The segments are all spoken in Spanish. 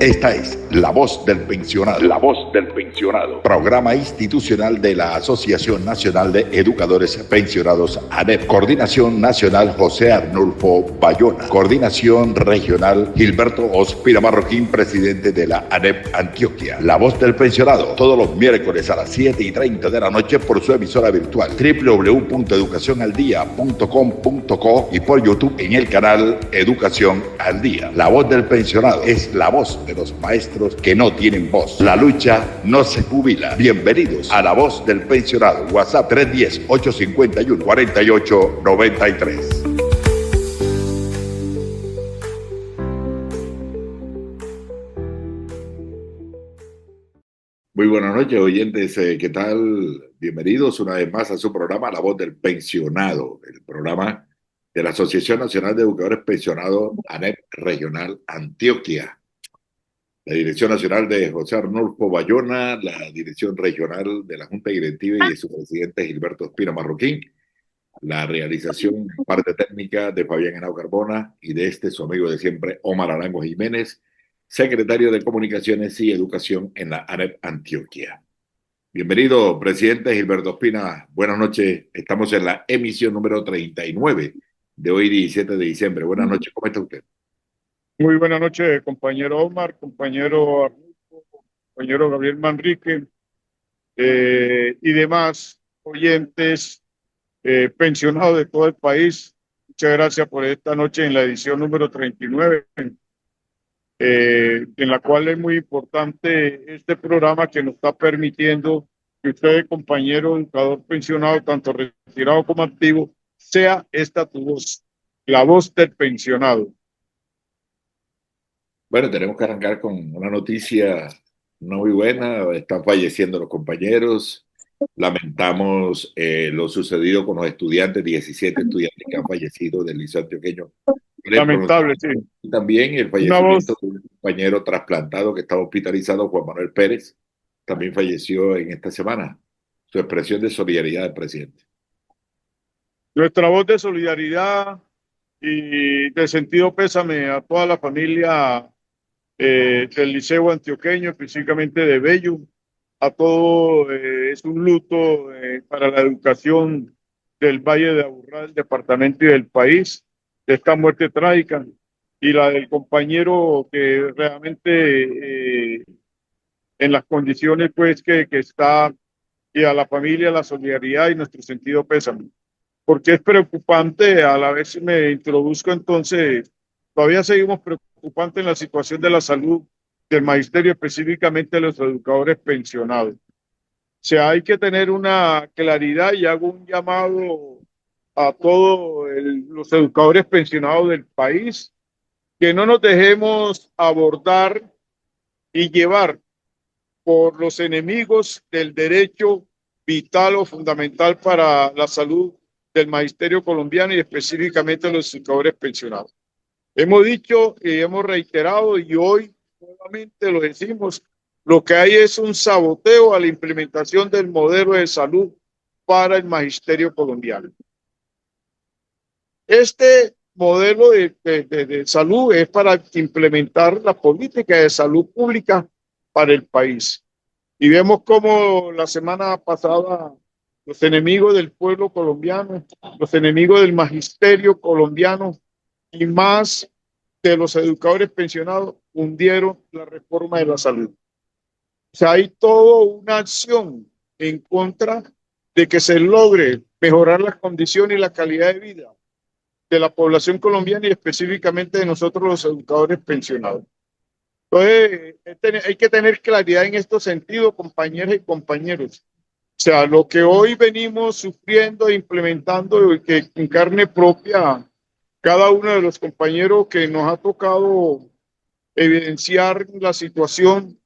Esta es La Voz del Pensionado. La Voz del Pensionado. Programa institucional de la Asociación Nacional de Educadores Pensionados ANEP. Coordinación Nacional José Arnulfo Bayona. Coordinación Regional Gilberto Ospina Marroquín, presidente de la ANEP Antioquia. La Voz del Pensionado, todos los miércoles a las 7:30 de la noche por su emisora virtual www.educacionaldia.com.co y por YouTube en el canal Educación al Día. La Voz del Pensionado es la voz de los maestros que no tienen voz. La lucha no se jubila. Bienvenidos a La Voz del Pensionado. WhatsApp 310-851-4893. Muy buenas noches, oyentes. ¿Qué tal? Bienvenidos una vez más a su programa La Voz del Pensionado, el programa de la Asociación Nacional de Educadores Pensionados ANEP Regional Antioquia. La Dirección Nacional de José Arnulfo Bayona, la Dirección Regional de la Junta Directiva y de su presidente Gilberto Ospina Marroquín, la realización parte técnica de Fabián Henao Carbona y de su amigo de siempre, Omar Arango Jiménez, secretario de Comunicaciones y Educación en la ANEP Antioquia. Bienvenido, presidente Gilberto Ospina. Buenas noches. Estamos en la emisión número 39 de hoy, 17 de diciembre. Buenas noches. ¿Cómo está usted? Muy buenas noches, compañero Omar, compañero Arnulfo, compañero Gabriel Manrique y demás oyentes pensionados de todo el país. Muchas gracias por esta noche en la edición número 39, en la cual es muy importante este programa que nos está permitiendo que usted, compañero educador pensionado, tanto retirado como activo, sea esta tu voz, la voz del pensionado. Bueno, tenemos que arrancar con una noticia no muy buena. Están falleciendo los compañeros. Lamentamos lo sucedido con los estudiantes, 17 estudiantes que han fallecido del Liceo Antioqueño. Lamentable, sí. Y también el fallecimiento de un compañero trasplantado que estaba hospitalizado, Juan Manuel Pérez, también falleció en esta semana. Su expresión de solidaridad al presidente. Nuestra voz de solidaridad y de sentido pésame a toda la familia del Liceo Antioqueño, específicamente de Bello. A todo es un luto para la educación del Valle de Aburrá, del departamento y del país, de esta muerte trágica, y la del compañero que realmente en las condiciones pues que está, y a la familia la solidaridad y nuestro sentido pésame. Porque es preocupante, a la vez me introduzco entonces, todavía seguimos preocupantes en la situación de la salud del magisterio, específicamente de los educadores pensionados. O sea, hay que tener una claridad y hago un llamado a todos los educadores pensionados del país, que no nos dejemos abordar y llevar por los enemigos del derecho vital o fundamental para la salud del magisterio colombiano y específicamente los educadores pensionados. Hemos dicho y hemos reiterado y hoy nuevamente lo decimos, lo que hay es un saboteo a la implementación del modelo de salud para el magisterio colombiano. Este modelo de salud es para implementar la política de salud pública para el país. Y vemos cómo la semana pasada los enemigos del pueblo colombiano, los enemigos del magisterio colombiano y más de los educadores pensionados hundieron la reforma de la salud. O sea, hay toda una acción en contra de que se logre mejorar las condiciones y la calidad de vida de la población colombiana y específicamente de nosotros los educadores pensionados. Entonces, hay que tener claridad en estos sentidos, compañeras y compañeros. O sea, lo que hoy venimos sufriendo e implementando, que en carne propia, cada uno de los compañeros que nos ha tocado evidenciar la situación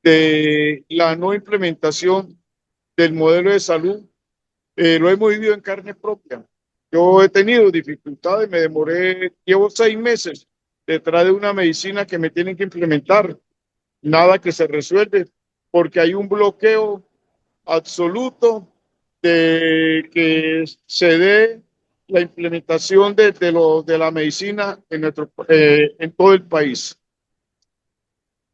de la no implementación del modelo de salud, lo hemos vivido en carne propia. Yo he tenido dificultades, llevo 6 meses detrás de una medicina que me tienen que implementar, nada que se resuelve, porque hay un bloqueo absoluto de que se dé la implementación de la medicina en todo el país.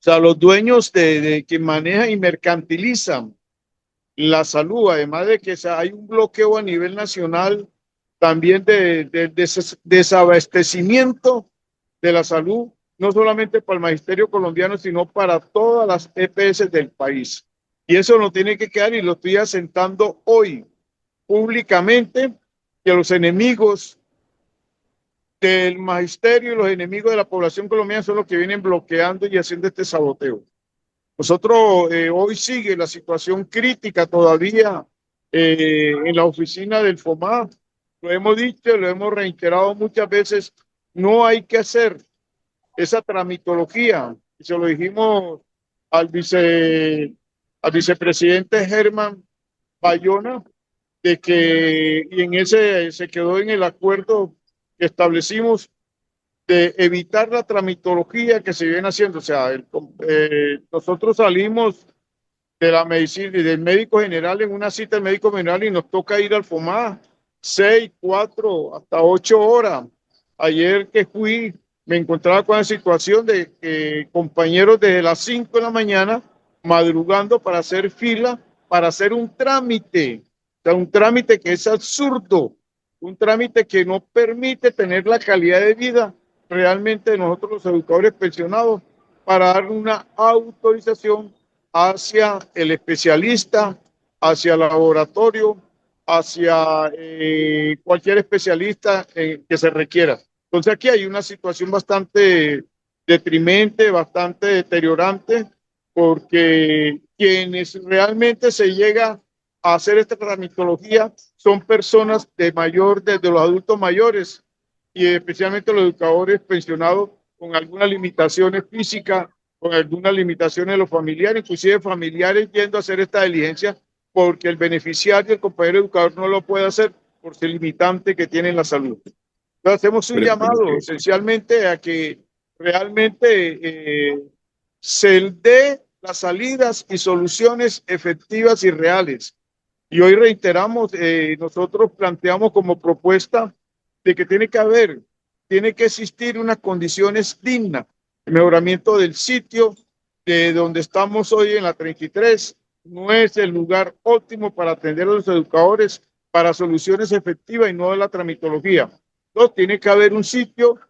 sea, los dueños de que manejan y mercantilizan la salud, además de que hay un bloqueo a nivel nacional también de desabastecimiento de la salud, no solamente para el magisterio colombiano, sino para todas las EPS del país. Y eso no tiene que quedar y lo estoy asentando hoy públicamente, que los enemigos del magisterio y los enemigos de la población colombiana son los que vienen bloqueando y haciendo este saboteo. Nosotros hoy sigue la situación crítica todavía en la oficina del FOMA. Lo hemos dicho, lo hemos reiterado muchas veces, no hay que hacer esa tramitología. Y se lo dijimos al, al vicepresidente Germán Bayona, de que y en ese se quedó en el acuerdo que establecimos de evitar la tramitología que se viene haciendo. O sea, nosotros salimos de la medicina y del médico general en una cita del médico general y nos toca ir al FOMA 6, 4, hasta 8 horas. Ayer que fui, me encontraba con la situación de compañeros desde las 5 de la mañana madrugando para hacer fila, para hacer un trámite. O sea, un trámite que es absurdo, un trámite que no permite tener la calidad de vida realmente de nosotros los educadores pensionados para dar una autorización hacia el especialista, hacia el laboratorio, hacia cualquier especialista que se requiera. Entonces aquí hay una situación bastante deprimente, bastante deteriorante, porque quienes realmente se llega a hacer esta tramitología son personas de mayor, desde los adultos mayores y especialmente los educadores pensionados con algunas limitaciones físicas, con algunas limitaciones de los familiares, inclusive familiares yendo a hacer esta diligencia porque el beneficiario, el compañero educador, no lo puede hacer por ser limitante que tiene en la salud. Entonces hacemos un llamado esencialmente a que realmente se dé las salidas y soluciones efectivas y reales. Y hoy reiteramos, nosotros planteamos como propuesta de que tiene que existir unas condiciones dignas, el mejoramiento del sitio de donde estamos hoy en la 33, no es el lugar óptimo para atender a los educadores para soluciones efectivas y no de la tramitología. Entonces, tiene que haber un sitio,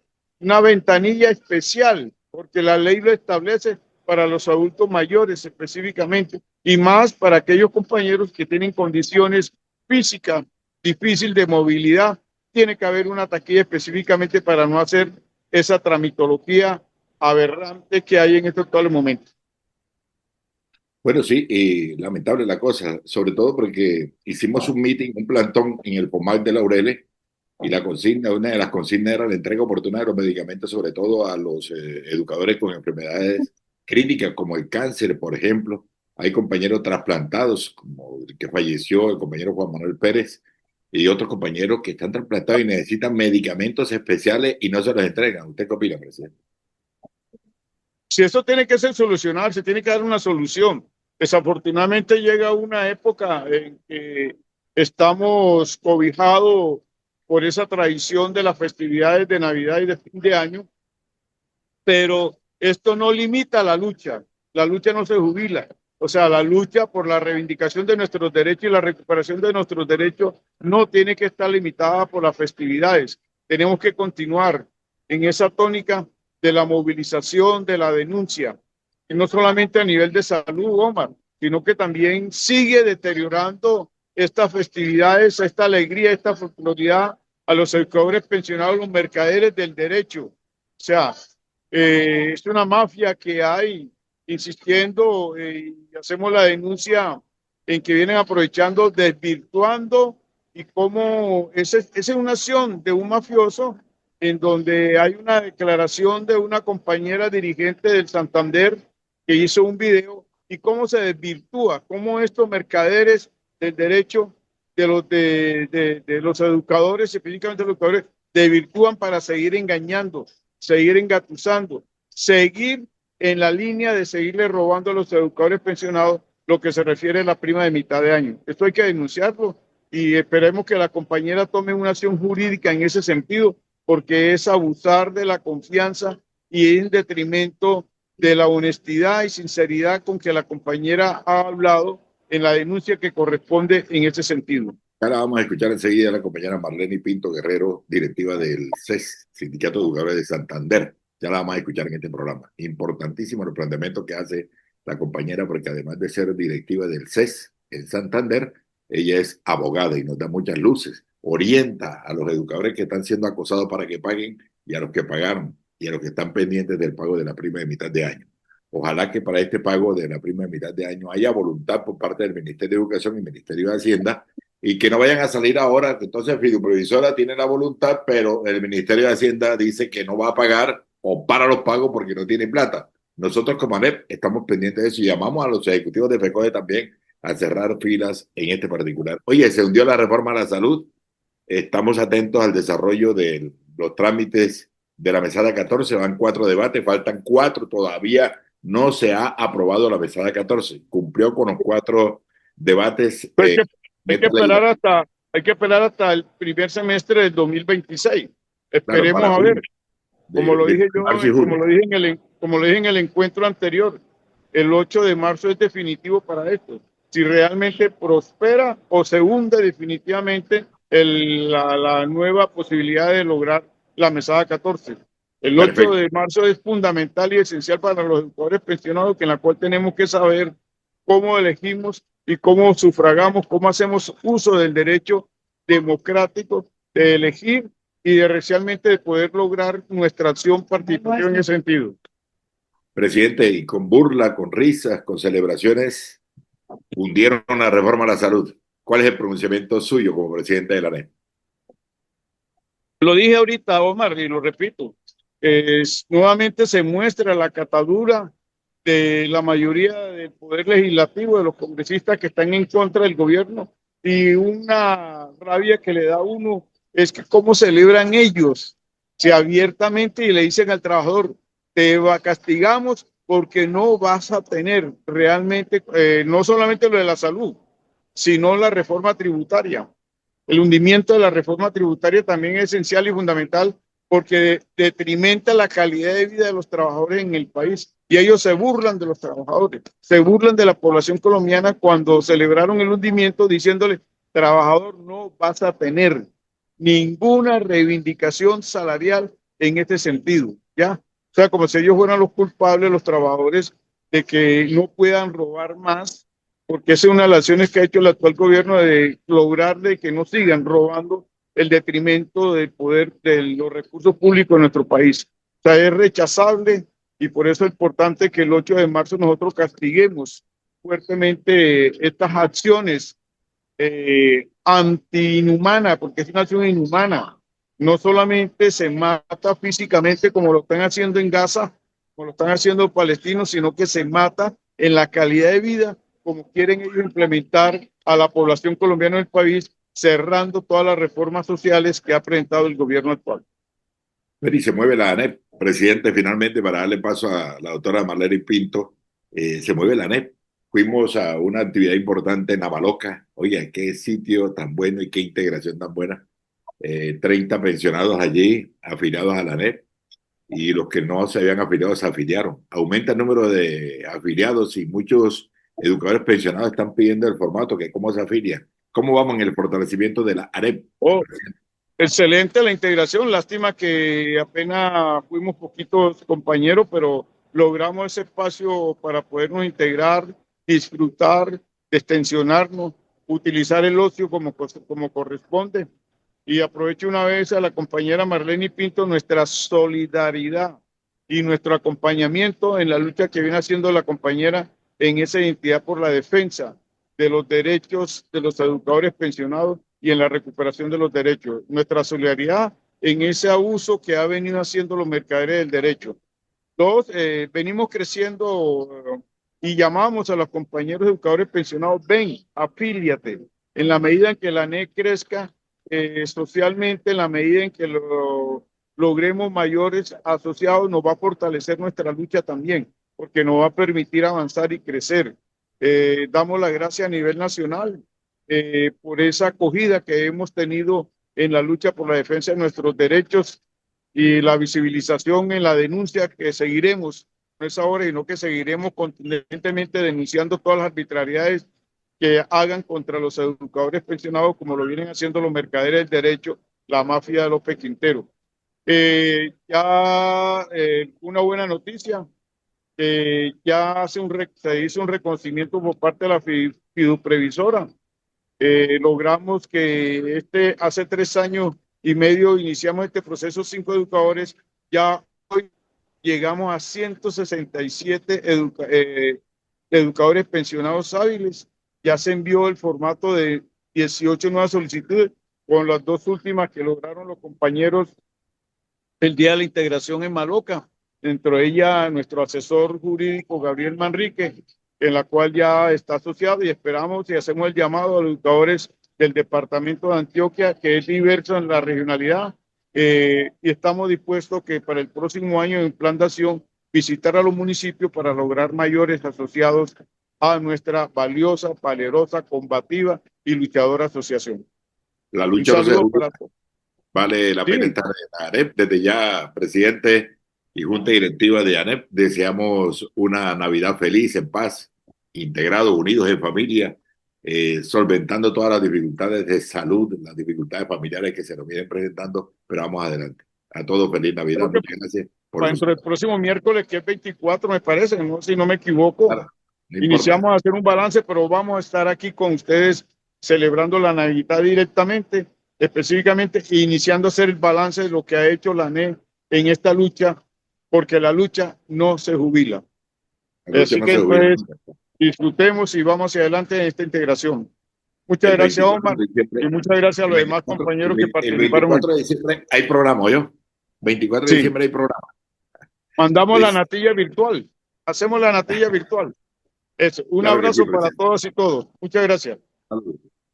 una ventanilla especial, porque la ley lo establece para los adultos mayores específicamente, y más para aquellos compañeros que tienen condiciones físicas difícil de movilidad. Tiene que haber una taquilla específicamente para no hacer esa tramitología aberrante que hay en estos actuales momentos. Bueno, sí, y lamentable la cosa, sobre todo porque hicimos un meeting, un plantón en el POMAC de Laureles y la consigna, una de las consignas era la entrega oportuna de los medicamentos, sobre todo a los educadores con enfermedades críticas como el cáncer, por ejemplo. Hay compañeros trasplantados, como el que falleció, el compañero Juan Manuel Pérez, y otros compañeros que están trasplantados y necesitan medicamentos especiales y no se los entregan. ¿Usted qué opina, presidente? Si esto tiene que ser solucionado, se tiene que dar una solución. Desafortunadamente llega una época en que estamos cobijados por esa tradición de las festividades de Navidad y de fin de año, pero esto no limita la lucha no se jubila. O sea, la lucha por la reivindicación de nuestros derechos y la recuperación de nuestros derechos no tiene que estar limitada por las festividades. Tenemos que continuar en esa tónica de la movilización, de la denuncia, y no solamente a nivel de salud, Omar, sino que también sigue deteriorando estas festividades, esta alegría, esta folcloridad a los educadores pensionados, los mercaderes del derecho. O sea, es una mafia que hay insistiendo y hacemos la denuncia en que vienen aprovechando, desvirtuando y cómo esa es una acción de un mafioso en donde hay una declaración de una compañera dirigente del Santander que hizo un video y cómo se desvirtúa, cómo estos mercaderes del derecho de los educadores, específicamente los educadores, desvirtúan para seguir engañando, seguir engatusando, seguir en la línea de seguirle robando a los educadores pensionados lo que se refiere a la prima de mitad de año. Esto hay que denunciarlo y esperemos que la compañera tome una acción jurídica en ese sentido, porque es abusar de la confianza y en detrimento de la honestidad y sinceridad con que la compañera ha hablado en la denuncia que corresponde en ese sentido. Ahora vamos a escuchar enseguida a la compañera Marlene Pinto Guerrero, directiva del CES, Sindicato de Educadores de Santander. Ya la vamos a escuchar en este programa. Importantísimo el planteamiento que hace la compañera, porque además de ser directiva del CES en Santander, ella es abogada y nos da muchas luces. Orienta a los educadores que están siendo acosados para que paguen y a los que pagaron y a los que están pendientes del pago de la prima de mitad de año. Ojalá que para este pago de la prima de mitad de año haya voluntad por parte del Ministerio de Educación y Ministerio de Hacienda y que no vayan a salir ahora, que entonces Fiduprovisora tiene la voluntad, pero el Ministerio de Hacienda dice que no va a pagar o para los pagos porque no tiene plata. Nosotros como ANEP estamos pendientes de eso y llamamos a los ejecutivos de FECODE también a cerrar filas en este particular. Oye, se hundió la reforma a la salud, estamos atentos al desarrollo de los trámites de la mesada 14, van 4 debates, faltan 4, todavía no se ha aprobado la mesada 14, cumplió con los 4 debates. Hay que esperar hasta, hay que esperar hasta el primer semestre del 2026. Claro, Esperemos para a junio, ver, como lo dije yo, marzo y como junio. lo dije como lo dije en el encuentro anterior, el 8 de marzo es definitivo para esto. Si realmente prospera o se hunde definitivamente la nueva posibilidad de lograr la mesada 14. El 8 Perfecto. de marzo es fundamental y esencial para los educadores pensionados, en la cual tenemos que saber cómo elegimos y cómo sufragamos, cómo hacemos uso del derecho democrático de elegir y de realmente de poder lograr nuestra acción participativa en ese sentido. Presidente, y con burla, con risas, con celebraciones, hundieron la reforma a la salud. ¿Cuál es el pronunciamiento suyo como presidente de la ANEP? Lo dije ahorita, Omar, y lo repito. Nuevamente se muestra la catadura de la mayoría del poder legislativo, de los congresistas que están en contra del gobierno, y una rabia que le da a uno es que cómo celebran ellos, si abiertamente y le dicen al trabajador, te castigamos porque no vas a tener realmente, no solamente lo de la salud, sino la reforma tributaria. El hundimiento de la reforma tributaria también es esencial y fundamental porque detrimenta la calidad de vida de los trabajadores en el país y ellos se burlan de los trabajadores, se burlan de la población colombiana cuando celebraron el hundimiento diciéndole, trabajador, no vas a tener ninguna reivindicación salarial en este sentido, ¿ya? O sea, como si ellos fueran los culpables, los trabajadores, de que no puedan robar más porque esa es una de las acciones que ha hecho el actual gobierno de lograr de que no sigan robando el detrimento del poder de los recursos públicos en nuestro país. O sea, es rechazable y por eso es importante que el 8 de marzo nosotros castiguemos fuertemente estas acciones anti-inhumanas, porque es una acción inhumana. No solamente se mata físicamente como lo están haciendo en Gaza, como lo están haciendo los palestinos, sino que se mata en la calidad de vida como quieren ellos implementar a la población colombiana del país, cerrando todas las reformas sociales que ha presentado el gobierno actual. Y se mueve la ANEP, presidente, finalmente, para darle paso a la doctora Marlene Pinto, se mueve la ANEP. Fuimos a una actividad importante en Avaloca. Oiga, qué sitio tan bueno y qué integración tan buena. 30 pensionados allí, afiliados a la ANEP, y los que no se habían afiliado se afiliaron. Aumenta el número de afiliados y muchos educadores pensionados están pidiendo el formato, que cómo se afilian. ¿Cómo vamos en el fortalecimiento de la ANEP? Oh, excelente la integración. Lástima que apenas fuimos poquitos compañeros, pero logramos ese espacio para podernos integrar, disfrutar, destensionarnos, utilizar el ocio como corresponde. Y aprovecho una vez a la compañera Marlene Pinto nuestra solidaridad y nuestro acompañamiento en la lucha que viene haciendo la compañera en esa identidad por la defensa de los derechos de los educadores pensionados y en la recuperación de los derechos. Nuestra solidaridad en ese abuso que ha venido haciendo los mercaderes del derecho. Dos, venimos creciendo y llamamos a los compañeros educadores pensionados, ven, afíliate. En la medida en que la ANEC crezca socialmente, en la medida en que logremos mayores asociados, nos va a fortalecer nuestra lucha también, porque nos va a permitir avanzar y crecer. Damos la gracia a nivel nacional por esa acogida que hemos tenido en la lucha por la defensa de nuestros derechos y la visibilización en la denuncia que seguiremos no es ahora, sino que seguiremos contundentemente denunciando todas las arbitrariedades que hagan contra los educadores pensionados, como lo vienen haciendo los mercaderes del derecho, la mafia de López Quintero. Una buena noticia, ya se hizo un reconocimiento por parte de la fiduprevisora. Logramos que hace 3 años y medio iniciamos este proceso, 5 educadores, ya hoy llegamos a 167 educadores pensionados hábiles. Ya se envió el formato de 18 nuevas solicitudes, con las 2 últimas que lograron los compañeros el día de la integración en Maloca, dentro de ella nuestro asesor jurídico Gabriel Manrique, en la cual ya está asociado, y esperamos y hacemos el llamado a los educadores del departamento de Antioquia, que es diverso en la regionalidad, y estamos dispuestos que para el próximo año en plan de acción visitar a los municipios para lograr mayores asociados a nuestra valiosa, valerosa, combativa y luchadora asociación. La Un lucha no se saludo juzga. para todos. Vale la pena Sí, estar en la ANEP. Desde ya, presidente y junta directiva de ANEP, deseamos una Navidad feliz, en paz, integrados, unidos en familia, solventando todas las dificultades de salud, las dificultades familiares que se nos vienen presentando, pero vamos adelante. A todos feliz Navidad. creo que Muchas gracias por para su dentro del próximo miércoles, que es 24, me parece, ¿no? Si no me equivoco, Claro, no importa. iniciamos a hacer un balance, pero vamos a estar aquí con ustedes celebrando la Navidad directamente, específicamente iniciando a hacer el balance de lo que ha hecho la ANE en esta lucha, porque la lucha no se jubila. La lucha Así no que se jubila entonces nunca. disfrutemos y vamos hacia adelante en esta integración. Muchas El gracias, 24 Omar, de diciembre, y muchas gracias a el los demás 24, compañeros que el participaron. 24 de diciembre hay programa, ¿yo? 24 de Sí, diciembre hay programa. mandamos la Des- natilla virtual, hacemos la natilla virtual. Eso, un claro que sí, abrazo para presidente. todos y todos. Muchas gracias.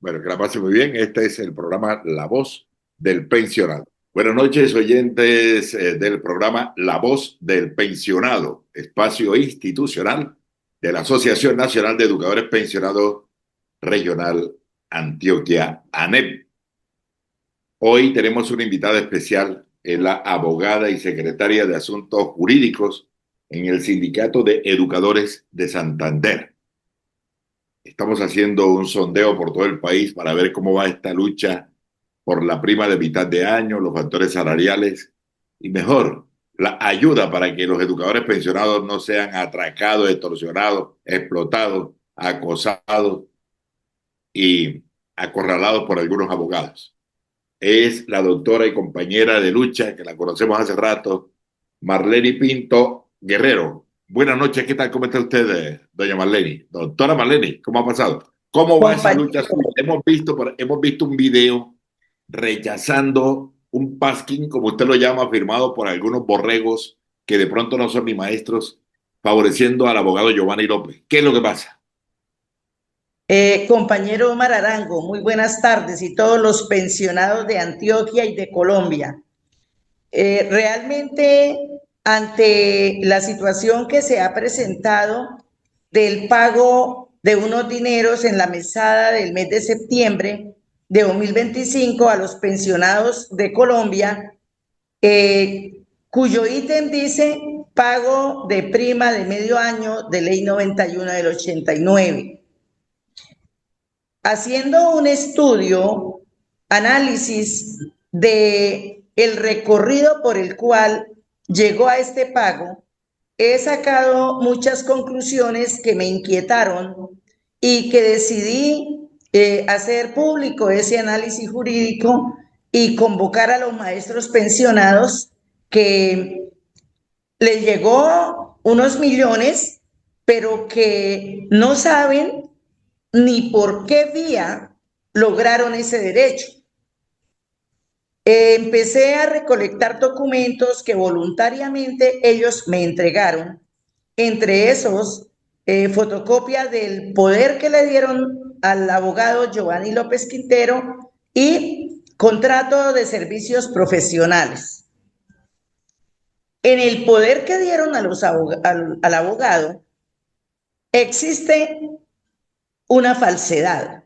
Bueno, que la pase muy bien. Este es el programa La Voz del Pensionado. Buenas noches, oyentes del programa La Voz del Pensionado, espacio institucional de la Asociación Nacional de Educadores Pensionados Regional Antioquia, ANEP. Hoy tenemos una invitada especial, es la abogada y secretaria de Asuntos Jurídicos en el Sindicato de Educadores de Santander. Estamos haciendo un sondeo por todo el país para ver cómo va esta lucha por la prima de mitad de año, los factores salariales y mejor, la ayuda para que los educadores pensionados no sean atracados, extorsionados, explotados, acosados y acorralados por algunos abogados. Es la doctora y compañera de lucha, que la conocemos hace rato, Marleny Pinto Guerrero. Buenas noches, ¿qué tal? ¿Cómo está usted, doña Marleny? Doctora Marleny, ¿cómo ha pasado? ¿Cómo va esa lucha Compañero, suya? Hemos visto un video rechazando un pasquín, como usted lo llama, firmado por algunos borregos que de pronto no son ni maestros, favoreciendo al abogado Giovanni López. ¿Qué es lo que pasa? compañero Omar Arango, muy buenas tardes y todos los pensionados de Antioquia y de Colombia. Realmente, ante la situación que se ha presentado del pago de unos dineros en la mesada del mes de septiembre de 2025 a los pensionados de Colombia, cuyo ítem dice pago de prima de medio año de ley 91 del 89. Haciendo un estudio, análisis de el recorrido por el cual llegó a este pago, he sacado muchas conclusiones que me inquietaron y que decidí hacer público ese análisis jurídico y convocar a los maestros pensionados que les llegó unos millones, pero que no saben ni por qué vía lograron ese derecho. Empecé a recolectar documentos que voluntariamente ellos me entregaron, entre esos fotocopia del poder que le dieron al abogado Giovanni López Quintero y contrato de servicios profesionales. En el poder que dieron a al abogado existe una falsedad.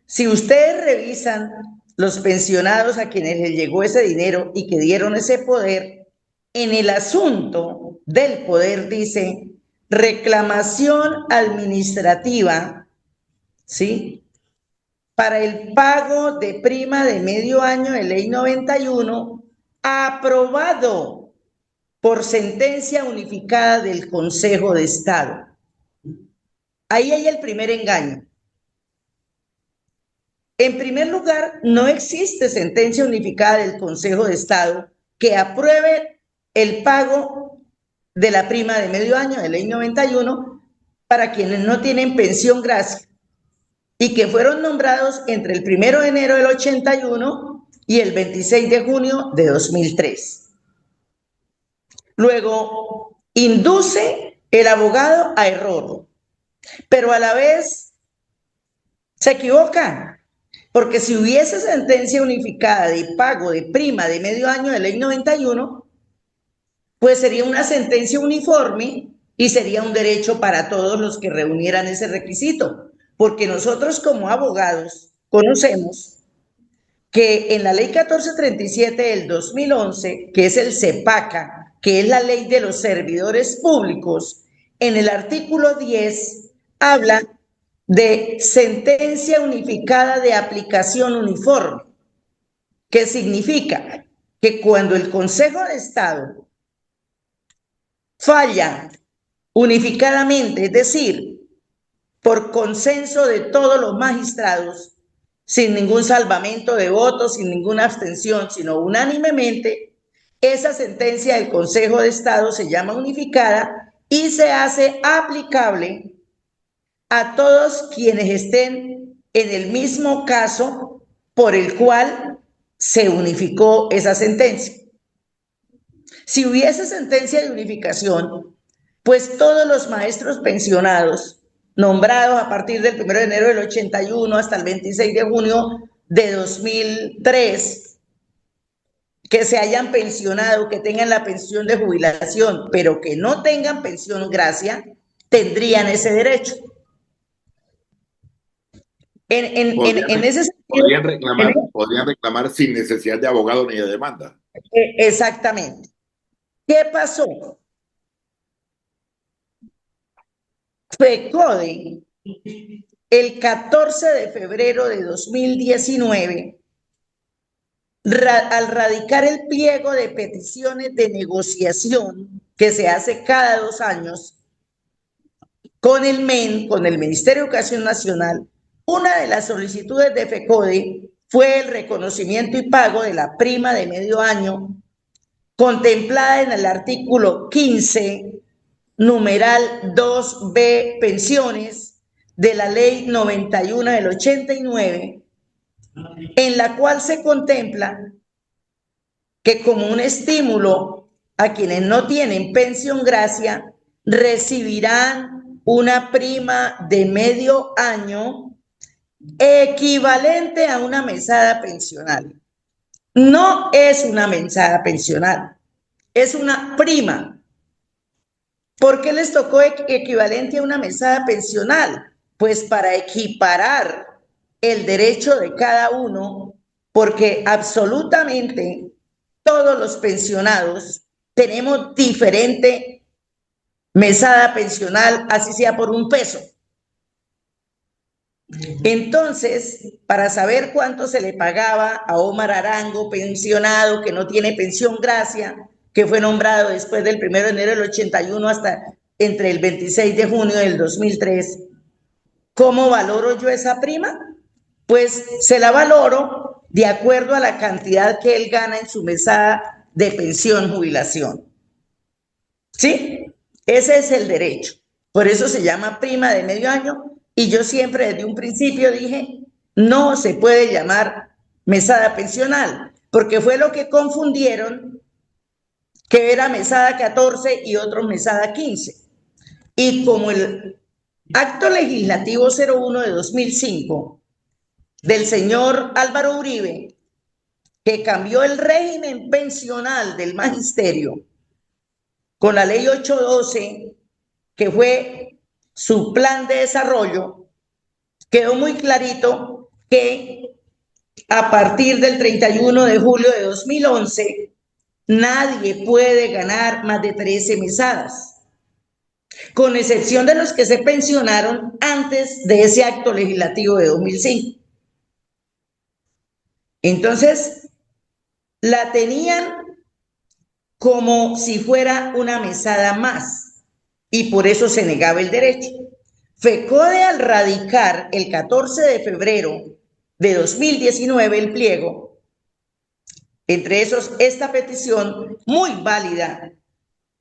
Si ustedes revisan los pensionados a quienes les llegó ese dinero y que dieron ese poder, en el asunto del poder dice reclamación administrativa, ¿sí? Para el pago de prima de medio año de ley 91, aprobado por sentencia unificada del Consejo de Estado. Ahí hay el primer engaño. En primer lugar, no existe sentencia unificada del Consejo de Estado que apruebe el pago de la prima de medio año de ley 91 para quienes no tienen pensión gracia y que fueron nombrados entre el 1 de enero del 81 y el 26 de junio de 2003. Luego, induce el abogado a error, pero a la vez se equivoca, porque si hubiese sentencia unificada de pago de prima de medio año de ley 91, pues sería una sentencia uniforme y sería un derecho para todos los que reunieran ese requisito, porque nosotros como abogados conocemos que en la ley 1437 del 2011, que es el CEPACA, que es la ley de los servidores públicos, en el artículo 10 habla de sentencia unificada de aplicación uniforme, que significa que cuando el Consejo de Estado falla unificadamente, es decir, por consenso de todos los magistrados, sin ningún salvamento de votos, sin ninguna abstención, sino unánimemente, esa sentencia del Consejo de Estado se llama unificada y se hace aplicable a todos quienes estén en el mismo caso por el cual se unificó esa sentencia. Si hubiese sentencia de unificación, pues todos los maestros pensionados nombrados a partir del 1 de enero del 81 hasta el 26 de junio de 2003, que se hayan pensionado, que tengan la pensión de jubilación, pero que no tengan pensión gracia, tendrían ese derecho. En ese sentido, podrían reclamar sin necesidad de abogado ni de demanda. Exactamente. ¿Qué pasó? FECODE, el 14 de febrero de 2019, al radicar el pliego de peticiones de negociación que se hace cada 2 años con el MEN, con el Ministerio de Educación Nacional, una de las solicitudes de FECODE fue el reconocimiento y pago de la prima de medio año contemplada en el artículo 15, numeral 2B, pensiones, de la ley 91 del 89, en la cual se contempla que como un estímulo a quienes no tienen pensión gracia, recibirán una prima de medio año equivalente a una mesada pensional. No es una mesada pensional, es una prima. ¿Por qué les tocó equivalente a una mesada pensional? Pues para equiparar el derecho de cada uno, porque absolutamente todos los pensionados tenemos diferente mesada pensional, así sea por un peso. Entonces, para saber cuánto se le pagaba a Omar Arango, pensionado, que no tiene pensión gracia, que fue nombrado después del 1 de enero del 81 hasta entre el 26 de junio del 2003, ¿cómo valoro yo esa prima? Pues se la valoro de acuerdo a la cantidad que él gana en su mesada de pensión jubilación. ¿Sí? Ese es el derecho. Por eso se llama prima de medio año. Y yo siempre desde un principio dije, no se puede llamar mesada pensional, porque fue lo que confundieron, que era mesada 14 y otros mesada 15. Y como el acto legislativo 01 de 2005 del señor Álvaro Uribe, que cambió el régimen pensional del magisterio con la ley 812, que fue su plan de desarrollo, quedó muy clarito que a partir del 31 de julio de 2011 nadie puede ganar más de 13 mesadas, con excepción de los que se pensionaron antes de ese acto legislativo de 2005. Entonces, la tenían como si fuera una mesada más y por eso se negaba el derecho. FECODE, al radicar el 14 de febrero de 2019 el pliego, entre esos esta petición muy válida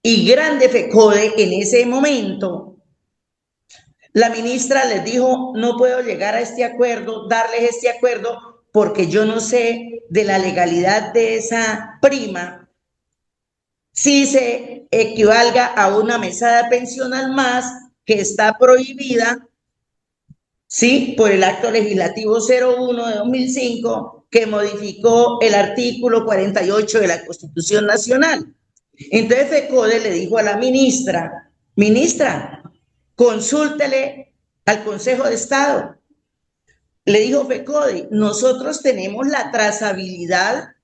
y grande FECODE en ese momento, la ministra les dijo: no puedo llegar a este acuerdo, darles este acuerdo, porque yo no sé de la legalidad de esa prima, si se equivalga a una mesada pensional más que está prohibida, ¿sí?, por el acto legislativo 01 de 2005, que modificó el artículo 48 de la Constitución Nacional. Entonces FECODE le dijo a la ministra: ministra, consúltele al Consejo de Estado. Le dijo FECODE: nosotros tenemos la trazabilidad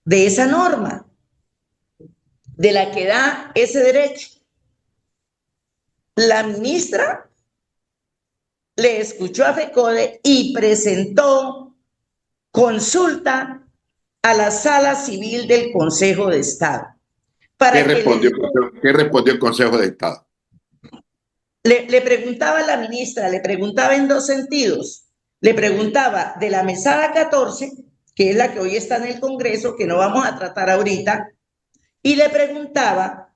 de esa norma, de la que da ese derecho. La ministra le escuchó a FECODE y presentó consulta a la Sala Civil del Consejo de Estado. ¿Qué respondió el Consejo de Estado? Le preguntaba a la ministra, le preguntaba en dos sentidos. Le preguntaba de la mesada 14, que es la que hoy está en el Congreso, que no vamos a tratar ahorita, y le preguntaba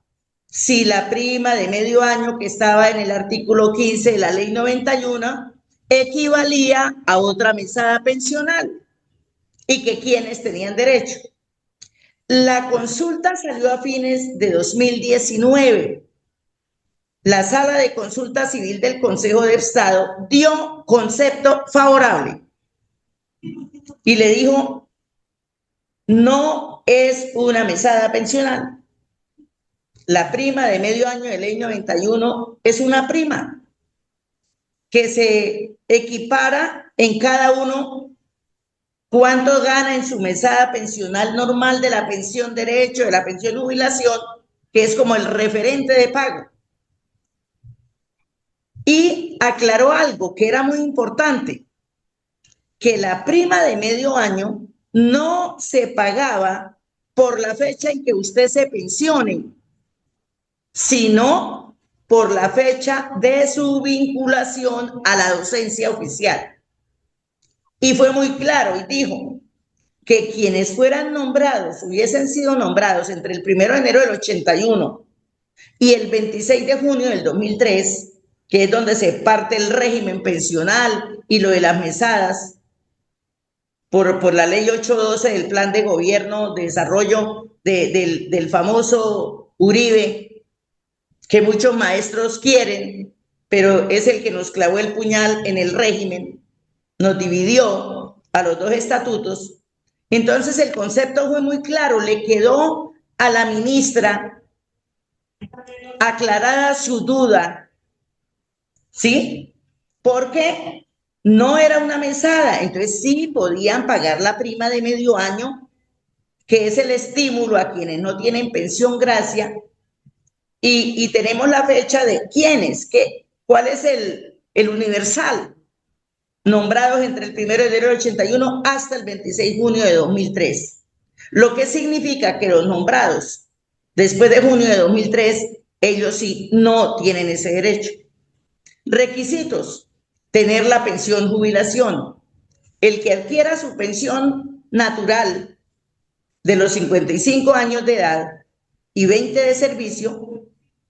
si la prima de medio año que estaba en el artículo 15 de la ley 91 equivalía a otra mesada pensional y que quienes tenían derecho. La consulta salió a fines de 2019. La Sala de Consulta Civil del Consejo de Estado dio concepto favorable y le dijo: no es una mesada pensional. La prima de medio año de ley 91 es una prima que se equipara en cada uno cuánto gana en su mesada pensional normal de la pensión derecho, de la pensión jubilación, que es como el referente de pago. Y aclaró algo que era muy importante, que la prima de medio año no se pagaba por la fecha en que usted se pensione, sino por la fecha de su vinculación a la docencia oficial. Y fue muy claro y dijo que quienes fueran nombrados, hubiesen sido nombrados entre el 1 de enero del 81 y el 26 de junio del 2003, que es donde se parte el régimen pensional y lo de las mesadas, por la ley 812 del Plan de Gobierno de Desarrollo del famoso Uribe, que muchos maestros quieren, pero es el que nos clavó el puñal en el régimen, nos dividió a los dos estatutos. Entonces el concepto fue muy claro, le quedó a la ministra aclarada su duda, ¿sí? Porque no era una mesada, entonces sí podían pagar la prima de medio año, que es el estímulo a quienes no tienen pensión gracia, y tenemos la fecha de quiénes, cuál es el universal, nombrados entre el 1 de enero del 81 hasta el 26 de junio de 2003. Lo que significa que los nombrados después de junio de 2003, ellos sí no tienen ese derecho. Requisitos: tener la pensión jubilación. El que adquiera su pensión natural de los 55 años de edad y 20 de servicio,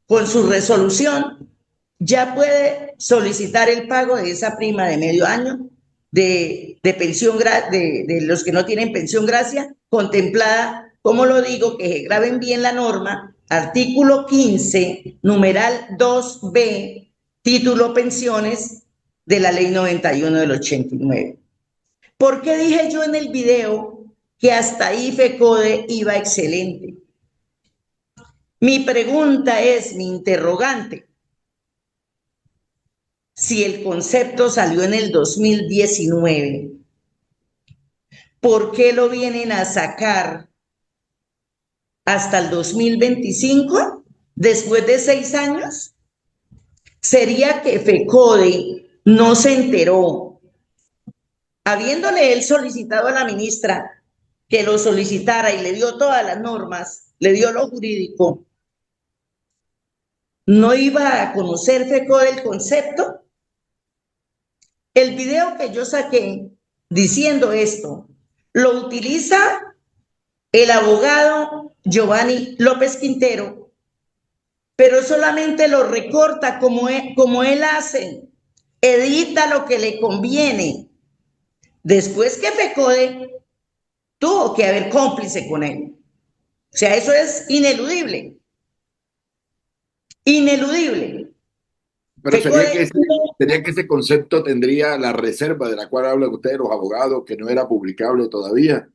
con su resolución ya puede solicitar el pago de esa prima de medio año de pensión de los que no tienen pensión gracia, contemplada, como lo digo, que se graben bien la norma, artículo 15, numeral 2B, título pensiones de la ley 91 del 89. ¿Por qué dije yo en el video que hasta ahí FECODE iba excelente? Mi pregunta es, mi interrogante: si el concepto salió en el 2019, ¿por qué lo vienen a sacar hasta el 2025, después de 6 años. ¿Sería que FECODE no se enteró, habiéndole él solicitado a la ministra que lo solicitara y le dio todas las normas, le dio lo jurídico, no iba a conocer FECODE el concepto? El video que yo saqué diciendo esto lo utiliza el abogado Giovanni López Quintero, pero solamente lo recorta como él hace, edita lo que le conviene. Después que FECODE tuvo que haber cómplice con él. O sea, eso es ineludible. Ineludible. Pero sería que ese concepto tendría la reserva de la cual hablan ustedes los abogados, que no era publicable todavía,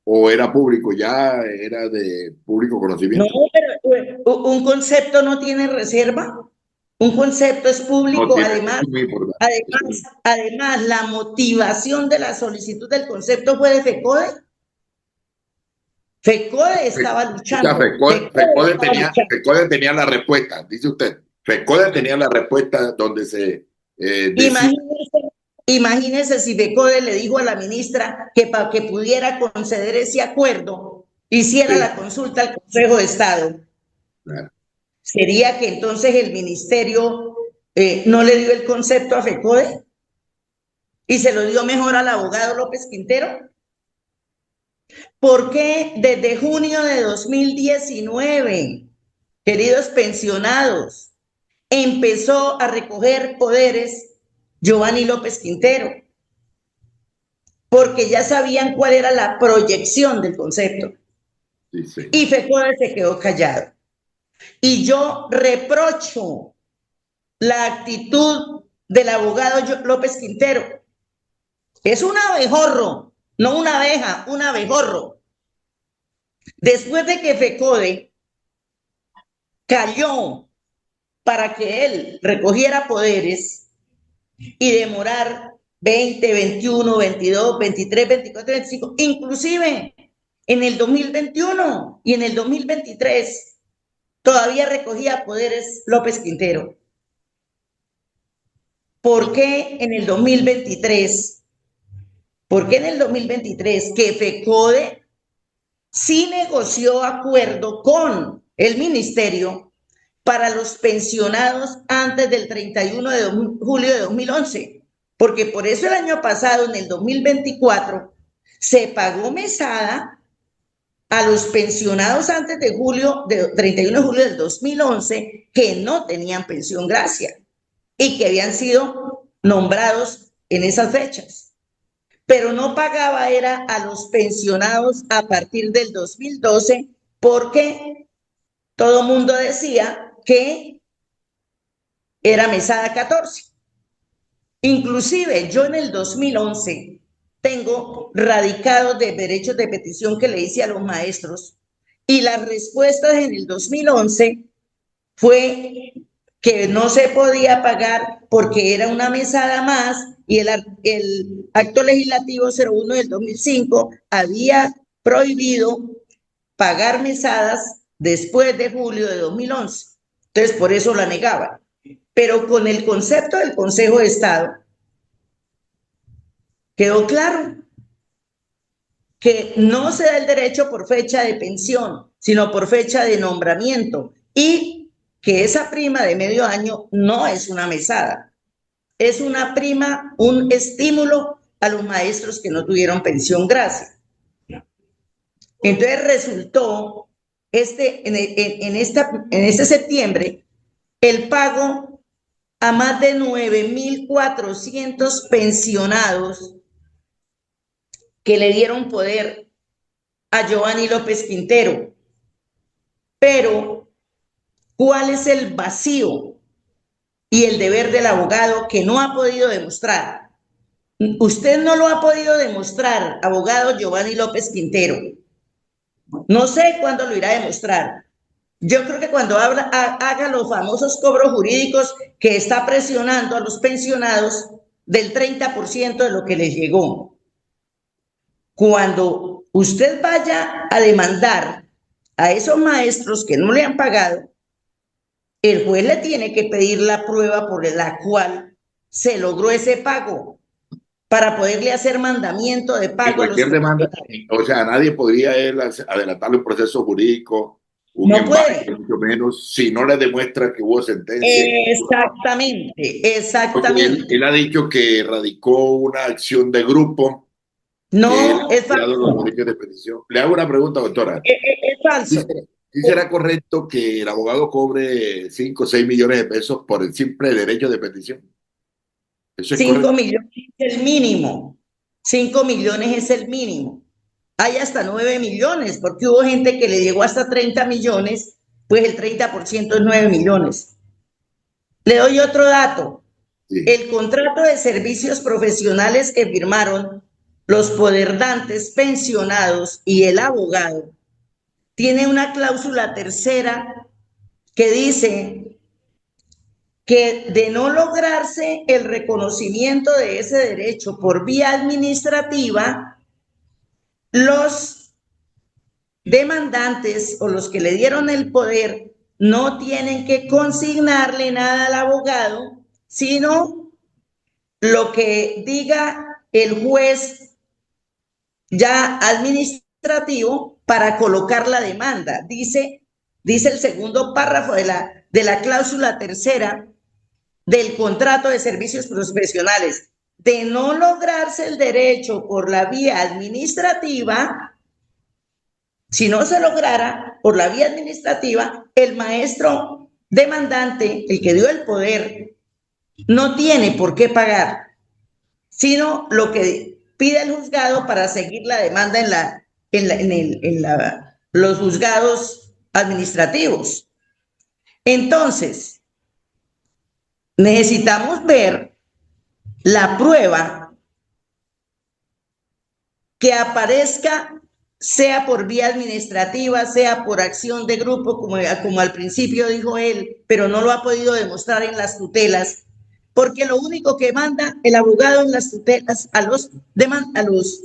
o era público, ya era de público conocimiento. No, pero un concepto no tiene reserva. Un concepto es público. No tiene, además, la motivación de la solicitud del concepto fue de FECODE. FECODE estaba luchando. FECODE tenía la respuesta, dice usted. FECODE tenía la respuesta donde se... Imagínese si FECODE le dijo a la ministra que para que pudiera conceder ese acuerdo, hiciera la consulta al Consejo de Estado. Claro. ¿Sería que entonces el ministerio no le dio el concepto a FECODE y se lo dio mejor al abogado López Quintero? ¿Por qué desde junio de 2019, queridos pensionados, empezó a recoger poderes Giovanni López Quintero? Porque ya sabían cuál era la proyección del concepto. Sí, sí. Y FECODE se quedó callado. Y yo reprocho la actitud del abogado López Quintero. Es un abejorro, no una abeja, un abejorro. Después de que FECODE cayó para que él recogiera poderes y demorar 20, 21, 22, 23, 24, 25, inclusive en el 2021 y en el 2023 todavía recogía poderes López Quintero. ¿Por qué en el 2023? ¿Por qué en el 2023 que FECODE sí negoció acuerdo con el ministerio para los pensionados antes del 31 de julio de 2011? Porque por eso el año pasado, en el 2024, se pagó mesada a los pensionados antes de 31 de julio del 2011 que no tenían pensión gracia y que habían sido nombrados en esas fechas. Pero no pagaba era a los pensionados a partir del 2012 porque todo mundo decía que era mesada 14. Inclusive yo en el 2011 tengo radicados de derechos de petición que le hice a los maestros y las respuestas en el 2011 fue que no se podía pagar porque era una mesada más y el acto legislativo 01 del 2005 había prohibido pagar mesadas después de julio de 2011. Entonces, por eso la negaban. Pero con el concepto del Consejo de Estado, quedó claro que no se da el derecho por fecha de pensión, sino por fecha de nombramiento, y que esa prima de medio año no es una mesada, es una prima, un estímulo a los maestros que no tuvieron pensión gracia. Entonces resultó en este septiembre el pago a más de 9.400 pensionados que le dieron poder a Giovanni López Quintero. Pero, ¿cuál es el vacío y el deber del abogado que no ha podido demostrar? Usted no lo ha podido demostrar, abogado Giovanni López Quintero. No sé cuándo lo irá a demostrar. Yo creo que cuando haga los famosos cobros jurídicos que está presionando a los pensionados del 30% de lo que les llegó. Cuando usted vaya a demandar a esos maestros que no le han pagado, el juez le tiene que pedir la prueba por la cual se logró ese pago para poderle hacer mandamiento de En pago a los cualquier demanda, profesionales. o sea, nadie podría él adelantarle un proceso jurídico, un No embargo, puede. mucho menos, si no le demuestra que hubo sentencia. Exactamente, Porque él exactamente. ha dicho que radicó una acción de grupo, que él No, es ha dado los falso. derechos de petición. Le hago una pregunta, doctora. Es ¿Sí falso. será, sí será correcto que el abogado cobre 5 o 6 millones de pesos por el simple derecho de petición? ¿Eso es 5 correcto? millones es el mínimo. 5 millones es el mínimo. Hay hasta 9 millones, porque hubo gente que le llegó hasta 30 millones, pues el 30% es 9 millones. Le doy otro dato. Sí. El contrato de servicios profesionales que firmaron los poderdantes pensionados y el abogado tiene una cláusula tercera que dice que de no lograrse el reconocimiento de ese derecho por vía administrativa, los demandantes o los que le dieron el poder no tienen que consignarle nada al abogado, sino lo que diga el juez ya administrativo para colocar la demanda. Dice el segundo párrafo de la cláusula tercera del contrato de servicios profesionales. De no lograrse el derecho por la vía administrativa, si no se lograra por la vía administrativa, el maestro demandante, el que dio el poder, no tiene por qué pagar, sino lo que pide el juzgado para seguir la demanda en los juzgados administrativos. Entonces, necesitamos ver la prueba que aparezca, sea por vía administrativa, sea por acción de grupo, como al principio dijo él, pero no lo ha podido demostrar en las tutelas, porque lo único que manda el abogado en las tutelas a los demandantes,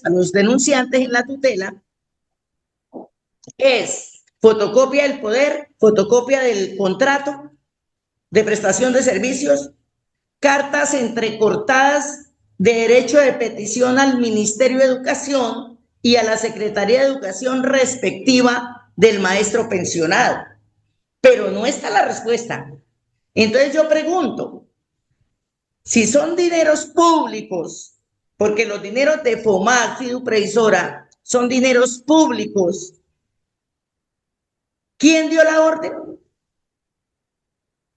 a los denunciantes en la tutela, es fotocopia del poder, fotocopia del contrato de prestación de servicios, cartas entrecortadas de derecho de petición al Ministerio de Educación y a la Secretaría de Educación respectiva del maestro pensionado. Pero no está la respuesta. Entonces yo pregunto, si son dineros públicos, porque los dineros de FOMAC, Fiduprevisora, son dineros públicos, ¿quién dio la orden?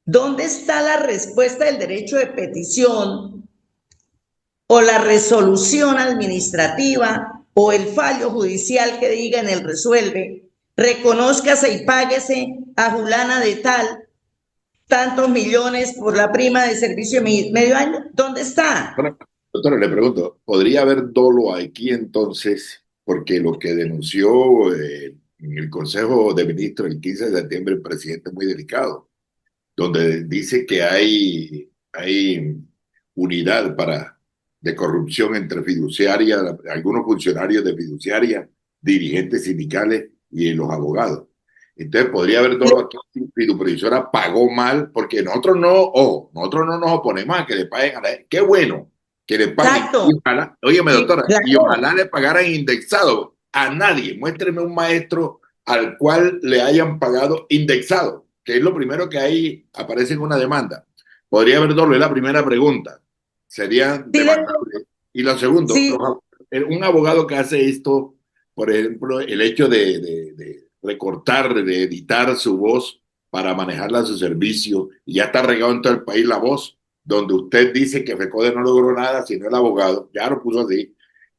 ¿Dónde está la respuesta del derecho de petición o la resolución administrativa o el fallo judicial que diga en el resuelve, reconózcase y páguese a Julana de tal tantos millones por la prima de servicio medio año? ¿Dónde está? Bueno, doctora, le pregunto, ¿podría haber dolo aquí entonces? Porque lo que denunció en el Consejo de Ministros el 15 de septiembre el presidente es muy delicado, donde dice que hay unidad de corrupción entre fiduciarias, algunos funcionarios de fiduciaria, dirigentes sindicales y los abogados. Entonces podría haber todo aquí, Fiduprevisora pagó mal, porque nosotros no nos oponemos a que le paguen a la gente. Qué bueno que le paguen. Exacto. Y ojalá, óyeme, Sí, doctora, y claro. ojalá le pagaran indexado a nadie. Muéstreme un maestro al cual le hayan pagado indexado, que es lo primero que ahí aparece en una demanda. Podría haber dolo, es la primera pregunta. Sería Sí, demandable. Y lo segundo, sí, un abogado que hace esto, por ejemplo, el hecho de recortar, de editar su voz para manejarla a su servicio, y ya está regado en todo el país la voz, donde usted dice que FECODE no logró nada, sino el abogado, ya lo puso así,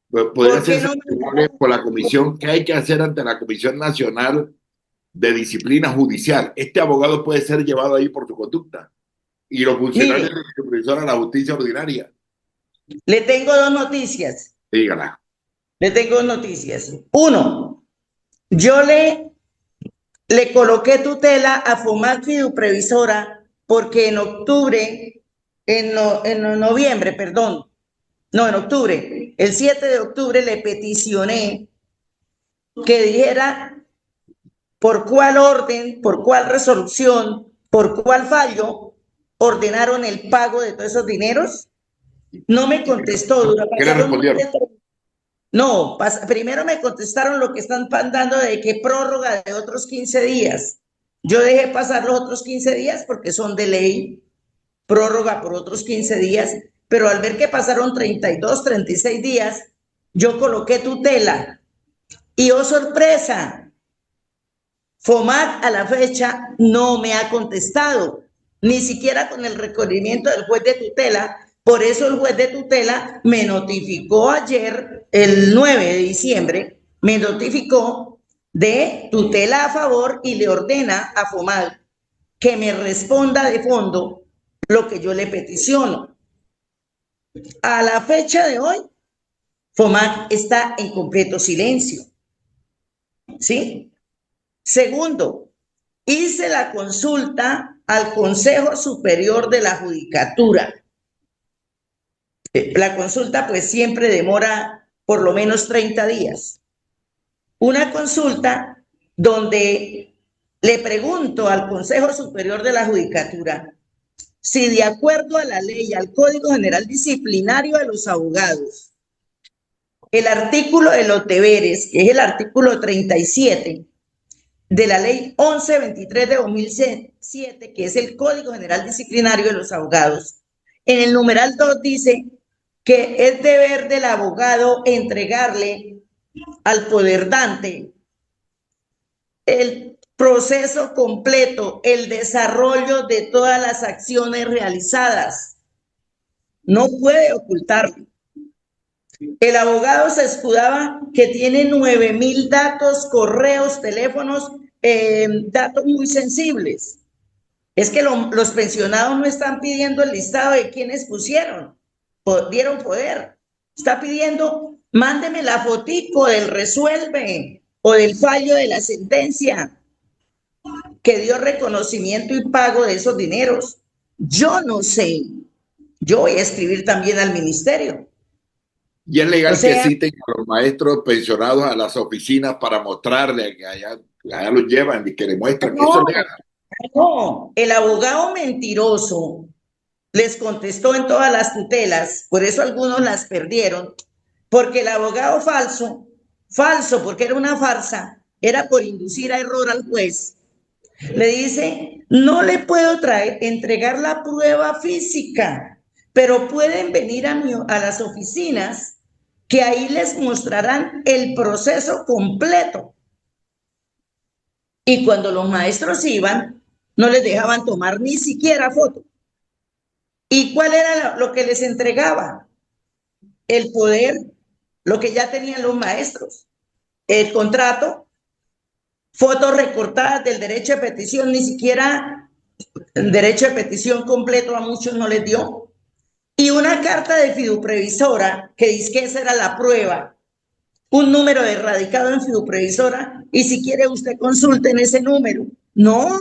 pues podría ¿por ser qué no? sancionable por la comisión. ¿Qué hay que hacer ante la Comisión Nacional de Disciplina Judicial? Este abogado puede ser llevado ahí por su conducta, y los funcionarios Mire, de la supervisora a la justicia ordinaria. le tengo dos noticias. Dígala. Le tengo dos noticias. Uno, yo le coloqué tutela a FOMAC Fiduprevisora porque en octubre, en noviembre, perdón, no, en octubre, el 7 de octubre le peticioné que dijera por cuál orden, por cuál resolución, por cuál fallo ordenaron el pago de todos esos dineros? No me contestó. ¿Qué le respondieron? No, primero me contestaron lo que están dando de que prórroga de otros 15 días. Yo dejé pasar los otros 15 días porque son de ley, prórroga por otros 15 días, pero al ver que pasaron 32, 36 días, yo coloqué tutela y oh sorpresa, FOMAC a la fecha no me ha contestado, ni siquiera con el requerimiento del juez de tutela. Por eso el juez de tutela me notificó ayer, el 9 de diciembre, me notificó de tutela a favor y le ordena a FOMAC que me responda de fondo lo que yo le peticiono. A la fecha de hoy, FOMAC está en completo silencio. ¿Sí? Segundo, hice la consulta al Consejo Superior de la Judicatura. La consulta pues siempre demora por lo menos 30 días. Una consulta donde le pregunto al Consejo Superior de la Judicatura si de acuerdo a la ley, al Código General Disciplinario de los Abogados, el artículo de los deberes, que es el artículo 37 de la ley 1123 de 2007, que es el Código General Disciplinario de los Abogados, en el numeral 2 dice que es deber del abogado entregarle al poderdante el proceso completo, el desarrollo de todas las acciones realizadas. No puede ocultarlo. El abogado se escudaba que tiene 9,000 datos, correos, teléfonos, datos muy sensibles. Es que los pensionados no están pidiendo el listado de quienes dieron poder. Está pidiendo, mándeme la fotico del resuelve o del fallo de la sentencia que dio reconocimiento y pago de esos dineros. Yo no sé. Yo voy a escribir también al ministerio. ¿Y es legal que citen a los maestros pensionados a las oficinas para mostrarle que allá los llevan y que le muestran que eso es legal? No, el abogado mentiroso les contestó en todas las tutelas, por eso algunos las perdieron, porque el abogado falso porque era una farsa, era por inducir a error al juez, le dice, no le puedo entregar la prueba física, pero pueden venir a las oficinas que ahí les mostrarán el proceso completo. Y cuando los maestros iban, no les dejaban tomar ni siquiera foto. ¿Y cuál era lo que les entregaba? El poder, lo que ya tenían los maestros, el contrato, fotos recortadas del derecho de petición, ni siquiera el derecho de petición completo a muchos no les dio, y una carta de fiduprevisora que dice que esa era la prueba, un número de radicado en fiduprevisora, y si quiere usted consulte en ese número. No,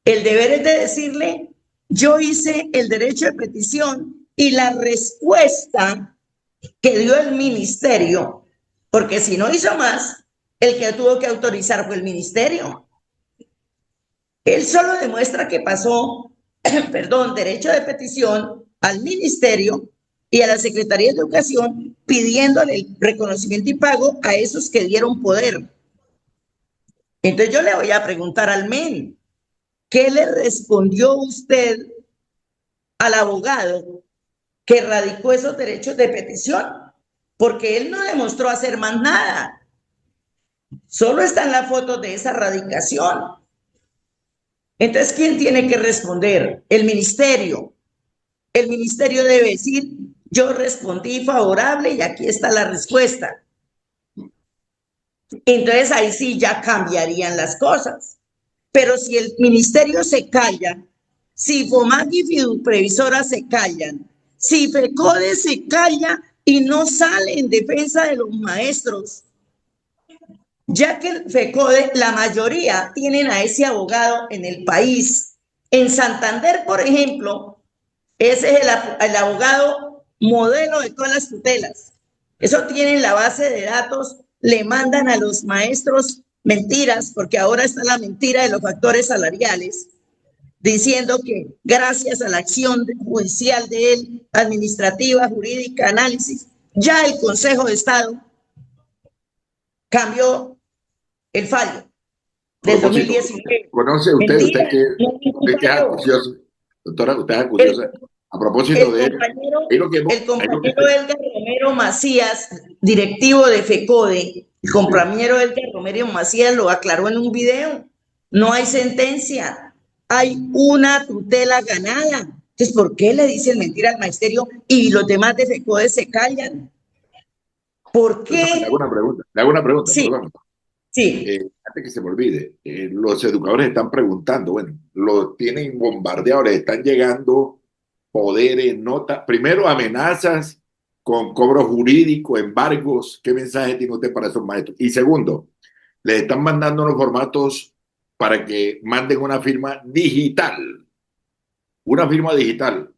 el deber es de decirle, yo hice el derecho de petición y la respuesta que dio el ministerio, porque si no hizo más, el que tuvo que autorizar fue el ministerio. Él solo demuestra que pasó, derecho de petición al ministerio y a la Secretaría de Educación pidiéndole el reconocimiento y pago a esos que dieron poder. Entonces yo le voy a preguntar al MEN, ¿qué le respondió usted al abogado que radicó esos derechos de petición? Porque él no demostró hacer más nada. Solo están las fotos de esa radicación. Entonces, ¿quién tiene que responder? El ministerio. El ministerio debe decir, yo respondí favorable y aquí está la respuesta. Entonces, ahí sí ya cambiarían las cosas. Pero si el ministerio se calla, si FOMAC y fiduprevisora se callan, si FECODE se calla y no sale en defensa de los maestros, ya que el FECODE, la mayoría tienen a ese abogado en el país. En Santander, por ejemplo, ese es el abogado modelo de todas las tutelas. Eso tiene en la base de datos le mandan a los maestros mentiras, porque ahora está la mentira de los factores salariales, diciendo que gracias a la acción judicial de él, administrativa, jurídica, análisis, ya el Consejo de Estado cambió el fallo del 2019. ¿Conoce usted, Mentira, usted que es acucioso, doctora, usted es acuciosa? A propósito de el compañero Edgar Romero Macías, directivo de FECODE, el compañero Edgar Romero Macías lo aclaró en un video. No hay sentencia, hay una tutela ganada. Entonces, ¿por qué le dicen mentira al magisterio y los demás de FECODE se callan? ¿Por qué? Le hago una pregunta, sí, perdón. Sí. Antes que se me olvide, los educadores están preguntando, bueno, los tienen bombardeados, les están llegando poderes, notas, primero amenazas con cobro jurídico, embargos. ¿Qué mensaje tiene usted para esos maestros? Y segundo, les están mandando unos formatos para que manden una firma digital. Una firma digital.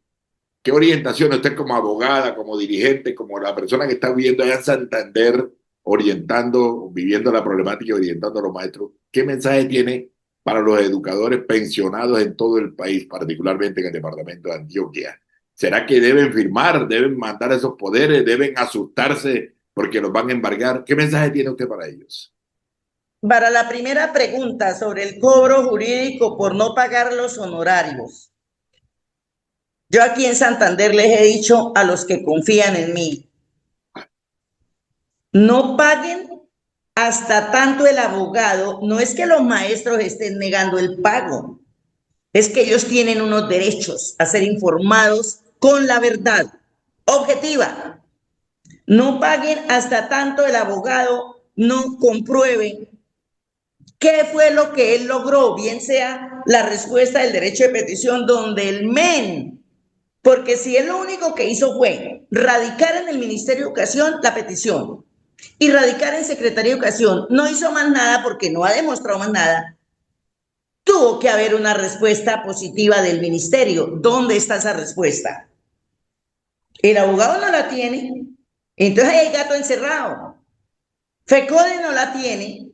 ¿Qué orientación usted como abogada, como dirigente, como la persona que está viviendo allá en Santander, orientando, viviendo la problemática y orientando a los maestros? ¿Qué mensaje tiene para los educadores pensionados en todo el país, particularmente en el departamento de Antioquia? ¿Será que deben firmar, deben mandar esos poderes, deben asustarse porque los van a embargar? ¿Qué mensaje tiene usted para ellos? Para la primera pregunta sobre el cobro jurídico por no pagar los honorarios, yo aquí en Santander les he dicho a los que confían en mí, no paguen hasta tanto el abogado, no es que los maestros estén negando el pago, es que ellos tienen unos derechos a ser informados con la verdad objetiva. No paguen hasta tanto el abogado no compruebe qué fue lo que él logró, bien sea la respuesta del derecho de petición donde el MEN, porque si él lo único que hizo fue radicar en el Ministerio de Educación la petición y radicar en Secretaría de Educación, no hizo más nada porque no ha demostrado más nada, tuvo que haber una respuesta positiva del ministerio. ¿Dónde está esa respuesta? El abogado no la tiene, entonces hay gato encerrado. FECODE no la tiene.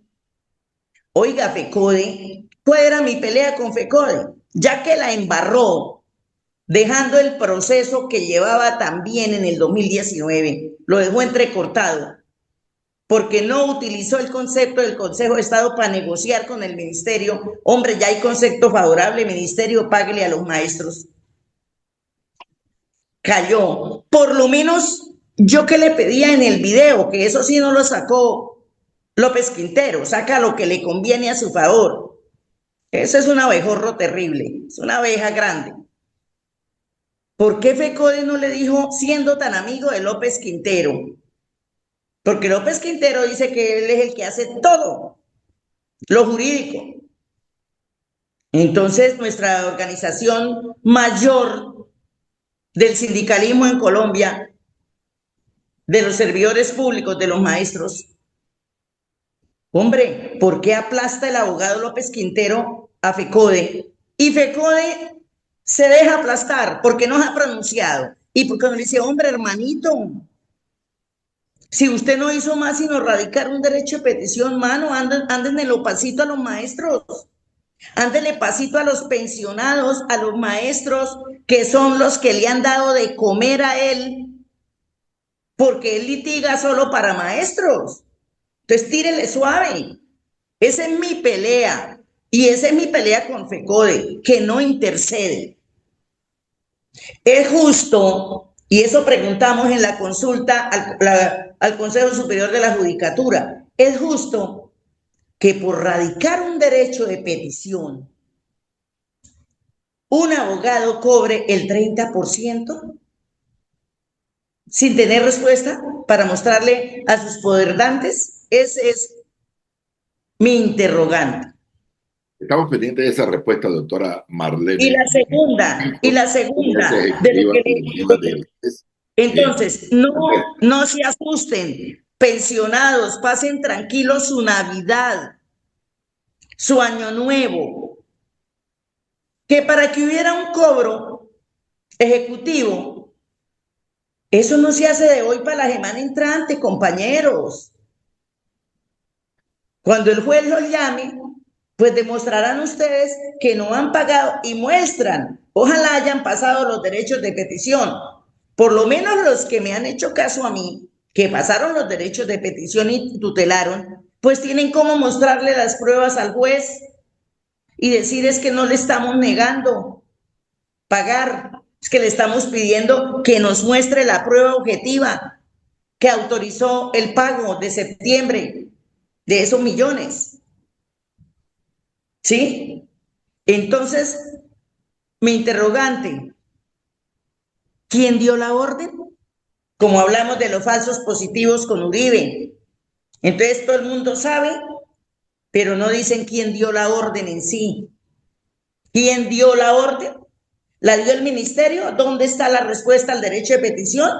Oiga, FECODE, ¿cuál era mi pelea con FECODE? Ya que la embarró, dejando el proceso que llevaba también en el 2019, lo dejó entrecortado, porque no utilizó el concepto del Consejo de Estado para negociar con el ministerio. Hombre, ya hay concepto favorable, ministerio, páguele a los maestros. Cayó. Por lo menos yo que le pedía en el video, que eso sí no lo sacó López Quintero, saca lo que le conviene a su favor. Eso es un abejorro terrible, es una abeja grande. ¿Por qué FECODE no le dijo, siendo tan amigo de López Quintero? Porque López Quintero dice que él es el que hace todo, lo jurídico. Entonces, nuestra organización mayor del sindicalismo en Colombia, de los servidores públicos, de los maestros, hombre, ¿por qué aplasta el abogado López Quintero a FECODE? Y FECODE se deja aplastar porque no se ha pronunciado. Y porque nos dice, hombre, hermanito, si usted no hizo más sino radicar un derecho de petición, mano, ándenle pasito a los maestros, ándenle pasito a los pensionados, a los maestros que son los que le han dado de comer a él, porque él litiga solo para maestros. Entonces, tírele suave. Esa es mi pelea. Y esa es mi pelea con FECODE, que no intercede. Es justo, y eso preguntamos en la consulta al Consejo Superior de la Judicatura, es justo que por radicar un derecho de petición, un abogado cobre el 30% sin tener respuesta para mostrarle a sus poderdantes. Ese es mi interrogante. Estamos pendientes de esa respuesta, doctora Marlene. Y la segunda, de lo que entonces, no se asusten, pensionados, pasen tranquilos su Navidad, su Año Nuevo, que para que hubiera un cobro ejecutivo, eso no se hace de hoy para la semana entrante, compañeros. Cuando el juez los llame, pues demostrarán ustedes que no han pagado y muestran, ojalá hayan pasado los derechos de petición, por lo menos los que me han hecho caso a mí, que pasaron los derechos de petición y tutelaron, pues tienen cómo mostrarle las pruebas al juez y decir es que no le estamos negando pagar, es que le estamos pidiendo que nos muestre la prueba objetiva que autorizó el pago de septiembre de esos millones. ¿Sí? Entonces, mi interrogante, ¿quién dio la orden? Como hablamos de los falsos positivos con Uribe. Entonces todo el mundo sabe, pero no dicen quién dio la orden en sí. ¿Quién dio la orden? ¿La dio el ministerio? ¿Dónde está la respuesta al derecho de petición?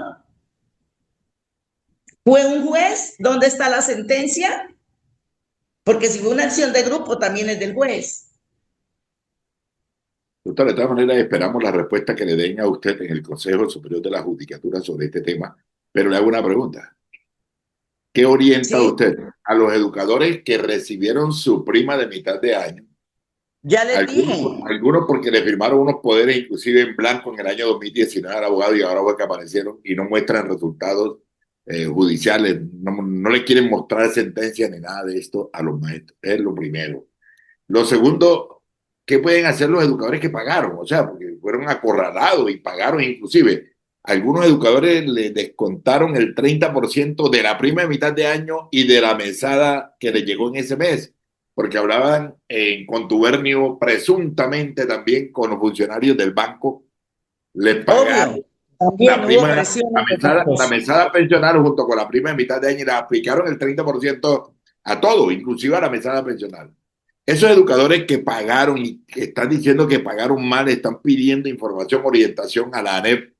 ¿Fue un juez? ¿Dónde está la sentencia? Porque si fue una acción de grupo, también es del juez. Doctor, de todas maneras, esperamos la respuesta que le den a usted en el Consejo Superior de la Judicatura sobre este tema, pero le hago una pregunta. ¿Qué orienta usted a los educadores que recibieron su prima de mitad de año? Ya les dije. Algunos porque le firmaron unos poderes inclusive en blanco en el año 2019 al abogado y ahora fue que aparecieron y no muestran resultados judiciales, no le quieren mostrar sentencias ni nada de esto a los maestros. Es lo primero. Lo segundo, ¿qué pueden hacer los educadores que pagaron? O sea, porque fueron acorralados y pagaron inclusive. Algunos educadores le descontaron el 30% de la prima de mitad de año y de la mesada que le llegó en ese mes, porque hablaban en contubernio presuntamente también con los funcionarios del banco, le pagaron la prima, la mesada pensional junto con la prima de mitad de año y le aplicaron el 30% a todo, inclusive a la mesada pensional. Esos educadores que pagaron y que están diciendo que pagaron mal, están pidiendo información, orientación a la ANEP.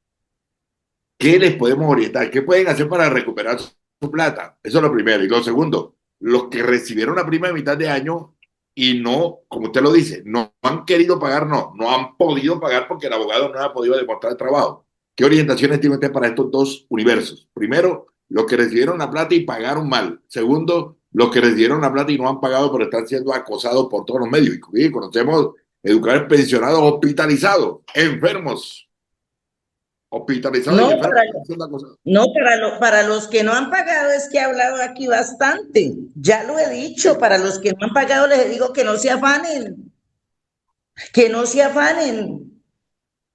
¿Qué les podemos orientar? ¿Qué pueden hacer para recuperar su plata? Eso es lo primero. Y lo segundo, los que recibieron la prima de mitad de año y no, como usted lo dice, no han querido pagar, no han podido pagar porque el abogado no ha podido demostrar el trabajo. ¿Qué orientaciones tiene usted para estos dos universos? Primero, los que recibieron la plata y pagaron mal. Segundo, los que recibieron la plata y no han pagado pero están siendo acosados por todos los medios. Y conocemos educadores pensionados, hospitalizados, enfermos. Hospitalizados y enfermos. Para los que no han pagado es que he hablado aquí bastante. Ya lo he dicho, para los que no han pagado les digo que no se afanen, que no se afanen,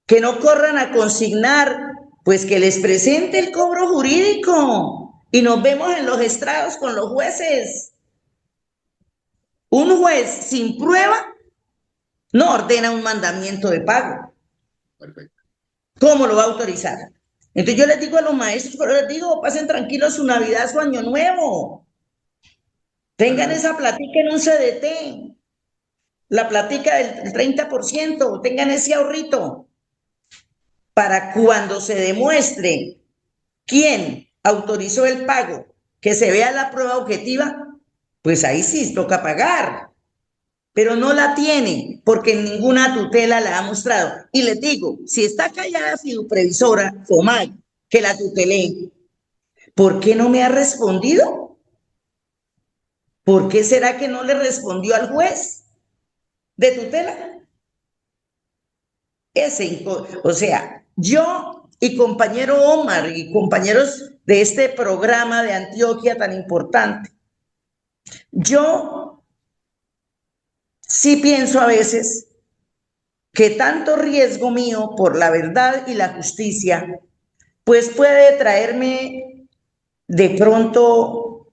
que no corran a consignar, pues que les presente el cobro jurídico y nos vemos en los estrados con los jueces. Un juez sin prueba no ordena un mandamiento de pago. Perfecto. ¿Cómo lo va a autorizar? Entonces yo les digo a los maestros, pero les digo, pasen tranquilos su Navidad, su Año Nuevo. Tengan esa platica en un CDT, la platica del 30%, tengan ese ahorrito para cuando se demuestre quién autorizó el pago, que se vea la prueba objetiva, pues ahí sí toca pagar. Pero no la tiene porque ninguna tutela la ha mostrado. Y les digo, si está callada fiduprevisora, FOMAI, que la tutelé, ¿por qué no me ha respondido? ¿Por qué será que no le respondió al juez de tutela? O sea, yo y compañero Omar y compañeros de este programa de Antioquia tan importante, yo sí pienso a veces que tanto riesgo mío por la verdad y la justicia, pues puede traerme de pronto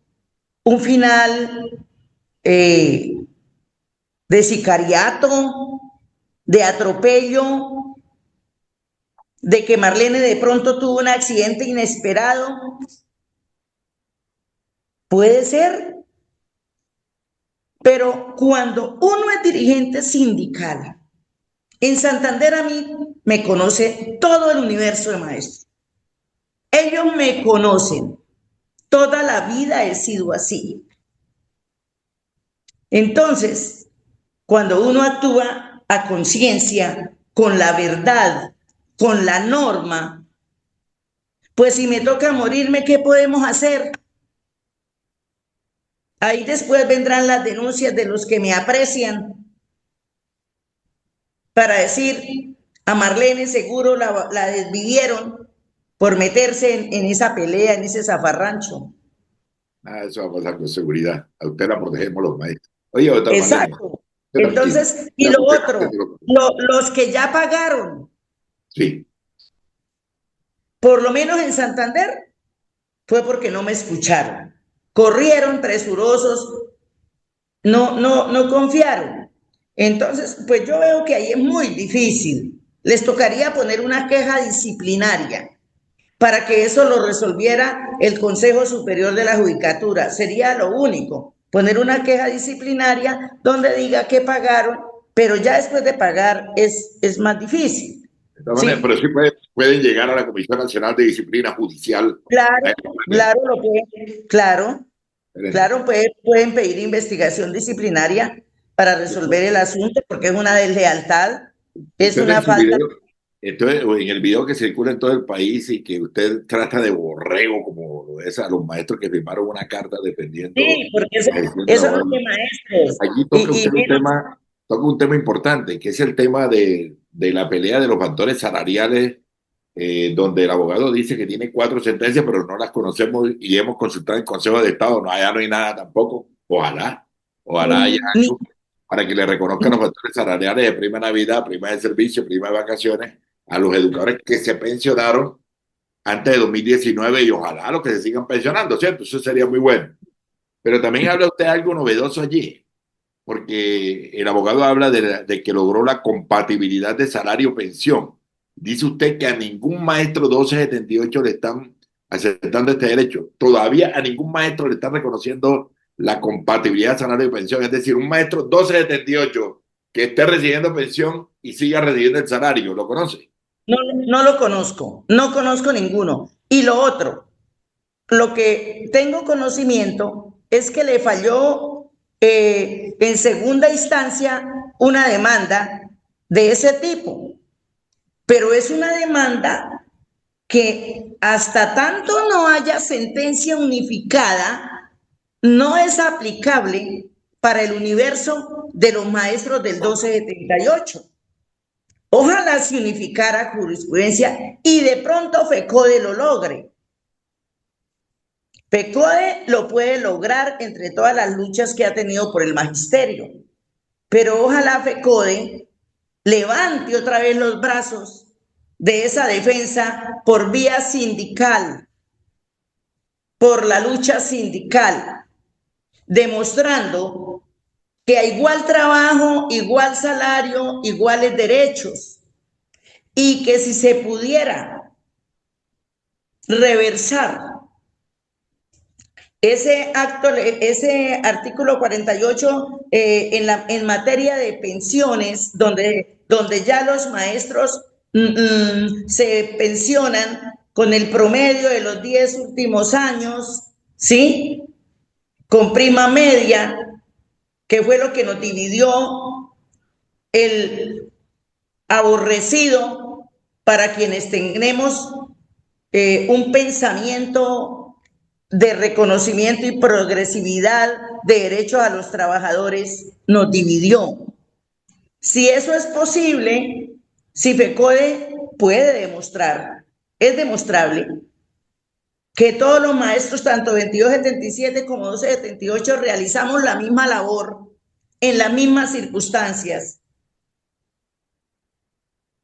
un final de sicariato, de atropello, de que Marlene de pronto tuvo un accidente inesperado. Puede ser. Pero cuando uno es dirigente sindical, en Santander a mí me conoce todo el universo de maestros. Ellos me conocen. Toda la vida he sido así. Entonces, cuando uno actúa a conciencia, con la verdad, con la norma, pues si me toca morirme, ¿qué podemos hacer? Ahí después vendrán las denuncias de los que me aprecian para decir, a Marlene seguro la desvivieron por meterse en esa pelea, en ese zafarrancho. Nada de eso va a pasar con seguridad. A usted la protegemos los maestros. Oye, doctor Marlene, Exacto. usted tranquilo. Entonces, y lo otro, los que ya pagaron, Sí. por lo menos en Santander, fue porque no me escucharon. Corrieron presurosos, no confiaron. Entonces, pues yo veo que ahí es muy difícil. Les tocaría poner una queja disciplinaria para que eso lo resolviera el Consejo Superior de la Judicatura. Sería lo único, poner una queja disciplinaria donde diga que pagaron, pero ya después de pagar es más difícil. De todas maneras, pero ¿Sí? sí pueden llegar a la Comisión Nacional de Disciplina Judicial. Claro, claro, lo pueden, claro, Excelente. claro, pueden pedir investigación disciplinaria para resolver el asunto porque es una deslealtad, es Usted en una su falta. video, entonces, o en el video que circula en todo el país y que usted trata de borrego, como lo es a los maestros que firmaron una carta defendiendo Sí, porque la gestión del eso no es abogado. de maestros. Allí Y menos, toca un tema importante, que es el tema de la pelea de los factores salariales, donde el abogado dice que tiene 4 sentencias, pero no las conocemos y hemos consultado en el Consejo de Estado, no, allá no hay nada tampoco. Ojalá haya ni, algo para que le reconozcan los factores salariales de prima Navidad, prima de servicio, prima de vacaciones a los educadores que se pensionaron antes de 2019 y ojalá los que se sigan pensionando, ¿cierto? Eso sería muy bueno. Pero también habla usted de algo novedoso allí, porque el abogado habla de que logró la compatibilidad de salario-pensión. Dice usted que a ningún maestro 1278 le están aceptando este derecho. Todavía a ningún maestro le están reconociendo la compatibilidad de salario y pensión. Es decir, un maestro 1278 que esté recibiendo pensión y siga recibiendo el salario. ¿Lo conoce? no lo conozco, no conozco ninguno. Y lo otro, lo que tengo conocimiento es que le falló en segunda instancia una demanda de ese tipo, pero es una demanda que hasta tanto no haya sentencia unificada, no es aplicable para el universo de los maestros del 1278. Ojalá se unificara jurisprudencia y de pronto FECODE lo logre. FECODE lo puede lograr entre todas las luchas que ha tenido por el magisterio, pero ojalá FECODE levante otra vez los brazos de esa defensa por vía sindical, por la lucha sindical, demostrando que a igual trabajo, igual salario, iguales derechos, y que si se pudiera reversar ese artículo 48 en materia de pensiones, donde ya los maestros se pensionan con el promedio de los 10 últimos años, ¿sí? Con prima media, que fue lo que nos dividió el aborrecido para quienes tenemos un pensamiento de reconocimiento y progresividad de derechos a los trabajadores, nos dividió. Si eso es posible, si FECODE puede demostrar, es demostrable que todos los maestros, tanto 2277 como 1278, realizamos la misma labor en las mismas circunstancias,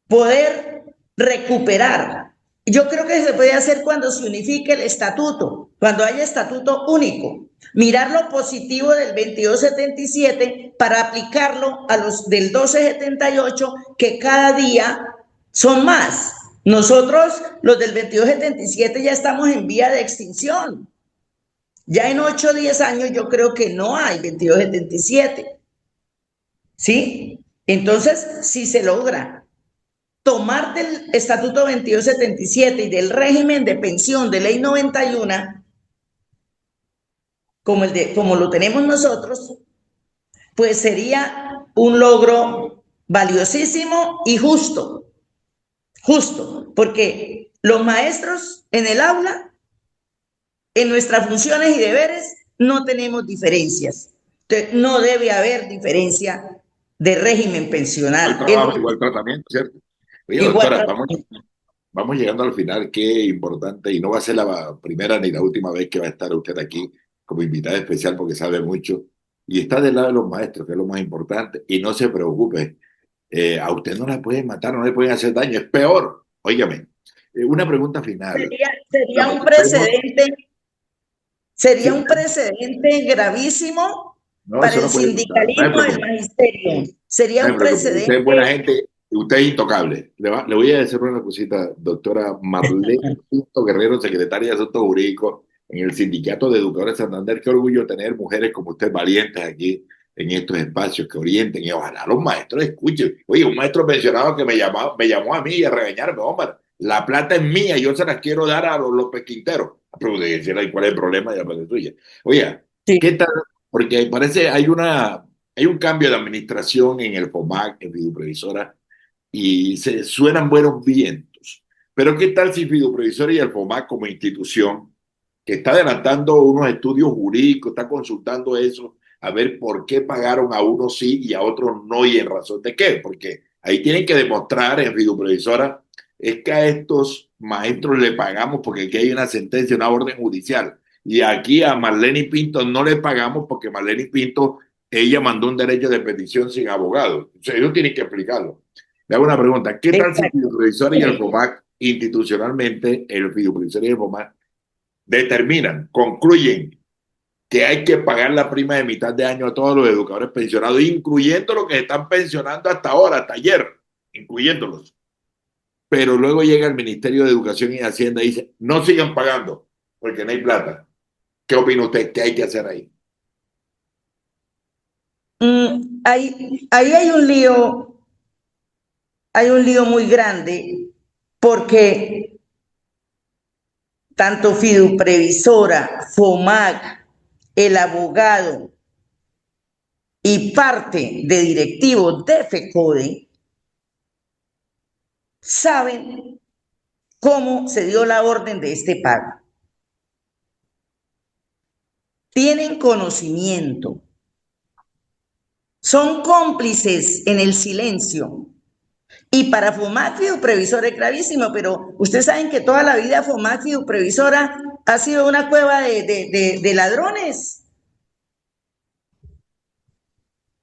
poder recuperar. Yo creo que se puede hacer cuando se unifique el estatuto, cuando haya estatuto único. Mirar lo positivo del 2277 para aplicarlo a los del 1278, que cada día son más. Nosotros, los del 2277, ya estamos en vía de extinción. Ya en 8 o 10 años yo creo que no hay 2277. ¿Sí? Entonces, si se logra tomar del Estatuto 2277 y del régimen de pensión de Ley 91, como lo tenemos nosotros, pues sería un logro valiosísimo y justo, porque los maestros en el aula, en nuestras funciones y deberes, no tenemos diferencias. Entonces, no debe haber diferencia de régimen pensional. Igual trabajo, igual tratamiento, ¿cierto? Oye, Igual doctora, tratamiento. vamos llegando al final. Qué importante, y no va a ser la primera ni la última vez que va a estar usted aquí como invitada especial porque sabe mucho y está del lado de los maestros, que es lo más importante. Y no se preocupe, a usted no le pueden matar, no le pueden hacer daño, es peor. Óigame, una pregunta final. Sería un Nosotros vemos, precedente, sería sí, un precedente gravísimo no, para eso el no puede pasar, no se sindicalismo del preocupe. magisterio. Sería No se un preocupe, usted es buena precedente. gente, usted es intocable. Le voy a decir una cosita, doctora Marlene Pinto Guerrero, secretaria de Asuntos Jurídicos en el Sindicato de Educadores de Santander. Qué orgullo tener mujeres como usted valientes aquí en estos espacios que orienten y ojalá los maestros escuchen. Oye, un maestro pensionado que me llamó a mí a regañarme, hombre, la plata es mía, yo se las quiero dar a los López Quinteros. Pero de decirle cuál es el problema y la plata es tuya. Oye, Sí. ¿qué tal? Porque parece hay un cambio de administración en el FOMAC, en Fiduprevisora, y se suenan buenos vientos. Pero ¿qué tal si Fiduprevisora y el FOMAC como institución, que está adelantando unos estudios jurídicos, está consultando eso, a ver por qué pagaron a unos sí y a otros no y en razón de qué? Porque ahí tienen que demostrar en Fiduprevisora es que a estos maestros le pagamos porque aquí hay una sentencia, una orden judicial. Y aquí a Marlene Pinto no le pagamos porque Marlene Pinto, ella mandó un derecho de petición sin abogado. O sea, ellos tienen que explicarlo. Le hago una pregunta. ¿Qué tal si el Exacto. Fiduprevisor y el FOMAC, institucionalmente, el Fiduprevisor y el FOMAC, determinan, concluyen que hay que pagar la prima de mitad de año a todos los educadores pensionados, incluyendo los que están pensionando hasta ahora, hasta ayer, incluyéndolos? Pero luego llega el Ministerio de Educación y Hacienda y dice, no sigan pagando porque no hay plata. ¿Qué opina usted? ¿Qué hay que hacer ahí? Ahí hay un lío muy grande porque tanto Fiduprevisora, FOMAC, el abogado y parte de directivos de FECODE saben cómo se dio la orden de este pago. Tienen conocimiento, son cómplices en el silencio. Y para FOMAC Fiduprevisora es gravísimo, pero ustedes saben que toda la vida FOMAC Fiduprevisora ha sido una cueva de ladrones.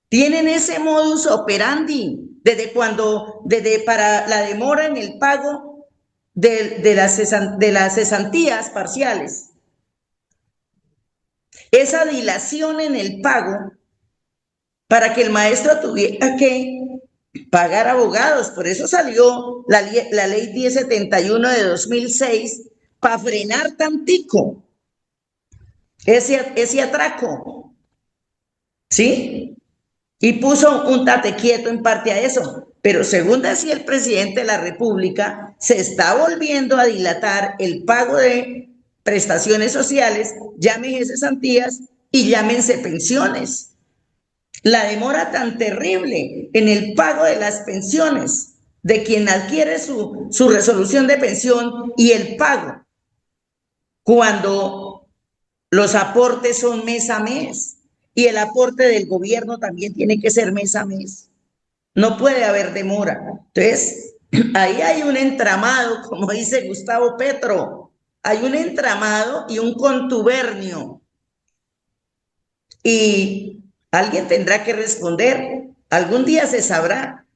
Tienen ese modus operandi desde para la demora en el pago de las cesantías parciales. Esa dilación en el pago para que el maestro tuviera que pagar abogados. Por eso salió la ley 1071 de 2006 para frenar tantico ese atraco, ¿sí? Y puso un tate quieto en parte a eso. Pero según decía el presidente de la República, se está volviendo a dilatar el pago de prestaciones sociales, llámense cesantías y llámense pensiones. La demora tan terrible en el pago de las pensiones de quien adquiere su resolución de pensión y el pago cuando los aportes son mes a mes y el aporte del gobierno también tiene que ser mes a mes. No puede haber demora. Entonces, ahí hay un entramado, como dice Gustavo Petro, hay un entramado y un contubernio. Y alguien tendrá que responder. Algún día se sabrá,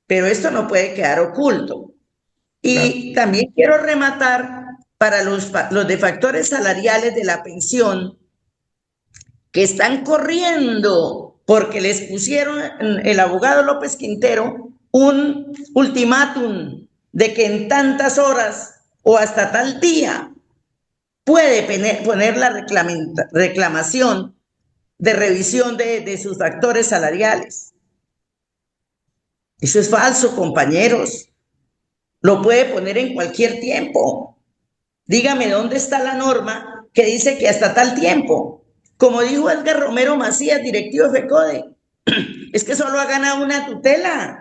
pero esto no puede quedar oculto. Y también quiero rematar para los de factores salariales de la pensión que están corriendo porque les pusieron el abogado López Quintero un ultimátum de que en tantas horas o hasta tal día puede poner la reclamación de revisión de sus factores salariales. Eso es falso, compañeros. Lo puede poner en cualquier tiempo. Dígame dónde está la norma que dice que hasta tal tiempo. Como dijo Edgar Romero Macías, directivo de FECODE, es que solo ha ganado una tutela.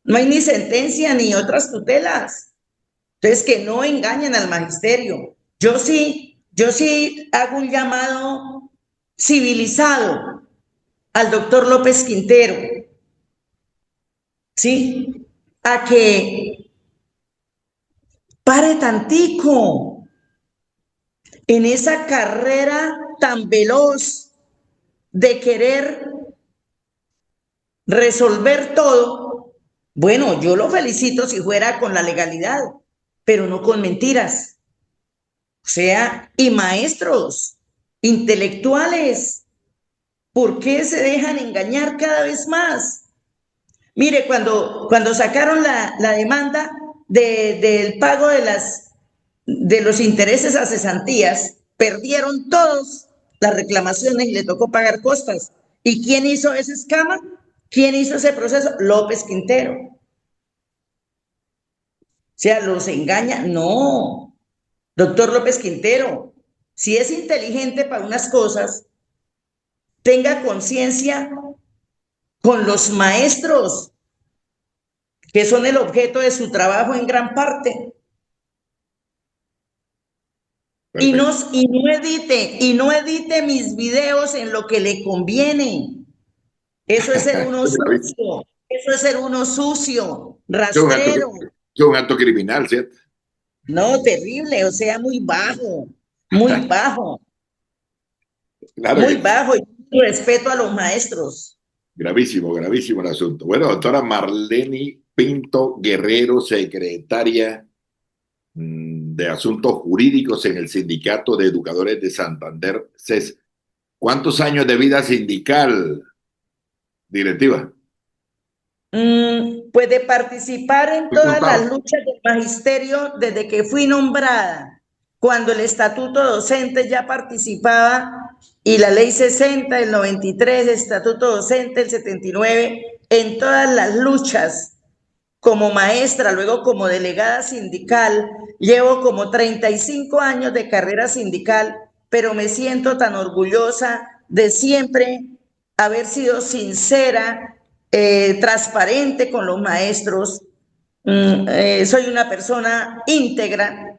No hay ni sentencia ni otras tutelas. Entonces, que no engañen al magisterio. Yo sí hago un llamado civilizado al doctor López Quintero, ¿sí? A que pare tantico en esa carrera tan veloz de querer resolver todo. Bueno, yo lo felicito si fuera con la legalidad, pero no con mentiras. O sea, y maestros, intelectuales, ¿por qué se dejan engañar cada vez más? Mire, cuando sacaron la demanda del pago de los intereses a cesantías, perdieron todos las reclamaciones y le tocó pagar costas. ¿Y quién hizo ese escama? ¿Quién hizo ese proceso? López Quintero. O sea, ¿los engaña? No. Doctor López Quintero, si es inteligente para unas cosas, tenga conciencia con los maestros, que son el objeto de su trabajo en gran parte. Y no edite mis videos en lo que le conviene. Eso es ser uno sucio. Eso es ser uno sucio, rastrero. Es un acto criminal, ¿cierto? No, terrible, o sea, muy bajo, muy bajo. Claro, muy bajo, y respeto a los maestros. Gravísimo, gravísimo el asunto. Bueno, doctora Marleni Pinto Guerrero, secretaria de Asuntos Jurídicos en el Sindicato de Educadores de Santander, CES. ¿Cuántos años de vida sindical, directiva? Pues de participar en todas las luchas del magisterio desde que fui nombrada, cuando el estatuto docente ya participaba y la ley 60, el 93, el estatuto docente, el 79, en todas las luchas como maestra, luego como delegada sindical. Llevo como 35 años de carrera sindical, pero me siento tan orgullosa de siempre haber sido sincera, transparente con los maestros. Soy una persona íntegra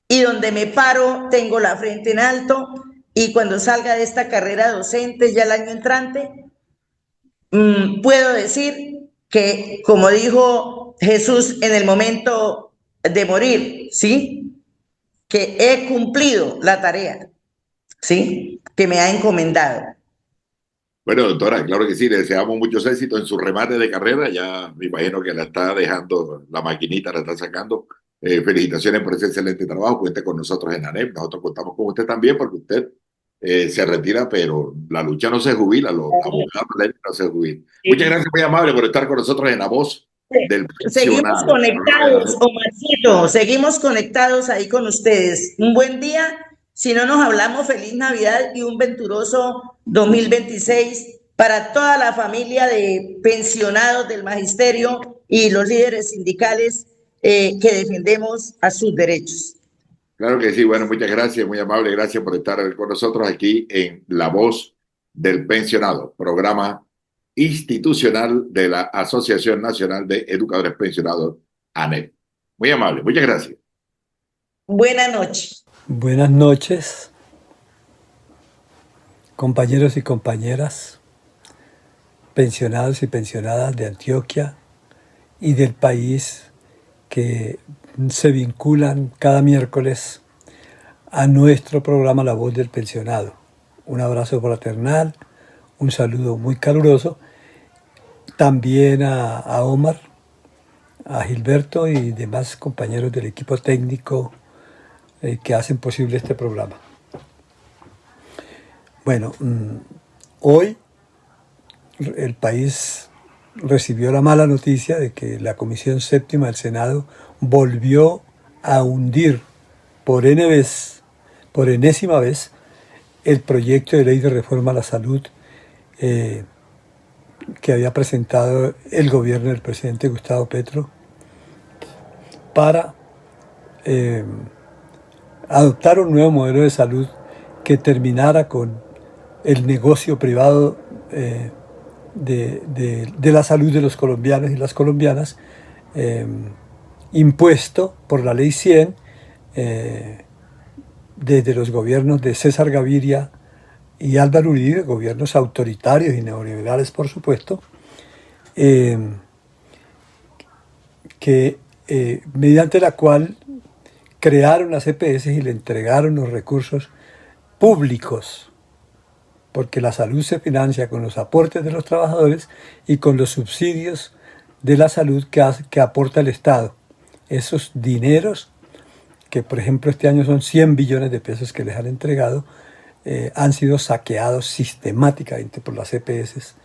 y donde me paro tengo la frente en alto, y cuando salga de esta carrera docente ya el año entrante, puedo decir que, como dijo Jesús en el momento de morir, ¿sí?, que he cumplido la tarea, ¿sí?, que me ha encomendado. Bueno, doctora, claro que sí, le deseamos muchos éxitos en su remate de carrera. Ya me imagino que la está dejando, la maquinita la está sacando. Felicitaciones por ese excelente trabajo. Cuente con nosotros en ANEP. Nosotros contamos con usted también, porque usted se retira, pero la lucha no se jubila, los abogados no se jubilan. Sí. Muchas gracias, muy amable, por estar con nosotros en La Voz del Pensionado. Seguimos conectados, Omarcito, seguimos conectados ahí con ustedes. Un buen día. Si no nos hablamos, feliz Navidad y un venturoso 2026 para toda la familia de pensionados del magisterio y los líderes sindicales que defendemos a sus derechos. Claro que sí. Bueno, muchas gracias, muy amable. Gracias por estar con nosotros aquí en La Voz del Pensionado, programa institucional de la Asociación Nacional de Educadores Pensionados, ANEP. Muy amable, muchas gracias. Buenas noches. Buenas noches, compañeros y compañeras, pensionados y pensionadas de Antioquia y del país que se vinculan cada miércoles a nuestro programa La Voz del Pensionado. Un abrazo fraternal, un saludo muy caluroso, también a Omar, a Gilberto y demás compañeros del equipo técnico que hacen posible este programa. Bueno, hoy el país recibió la mala noticia de que la Comisión Séptima del Senado volvió a hundir por enésima vez el proyecto de ley de reforma a la salud que había presentado el gobierno del presidente Gustavo Petro para adoptar un nuevo modelo de salud que terminara con el negocio privado de la salud de los colombianos y las colombianas, impuesto por la Ley 100 desde los gobiernos de César Gaviria y Álvaro Uribe, gobiernos autoritarios y neoliberales, por supuesto, mediante la cual crearon las EPS y le entregaron los recursos públicos, porque la salud se financia con los aportes de los trabajadores y con los subsidios de la salud que aporta el Estado. Esos dineros, que por ejemplo este año son 100 billones de pesos que les han entregado, han sido saqueados sistemáticamente por las EPS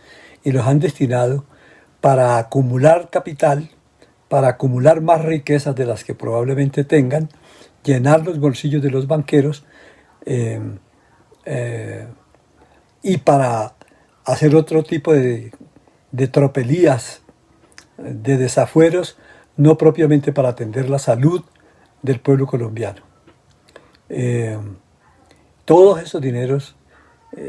y los han destinado para acumular capital, para acumular más riquezas de las que probablemente tengan, llenar los bolsillos de los banqueros y para hacer otro tipo de tropelías, de desafueros, no propiamente para atender la salud del pueblo colombiano. Todos esos dineros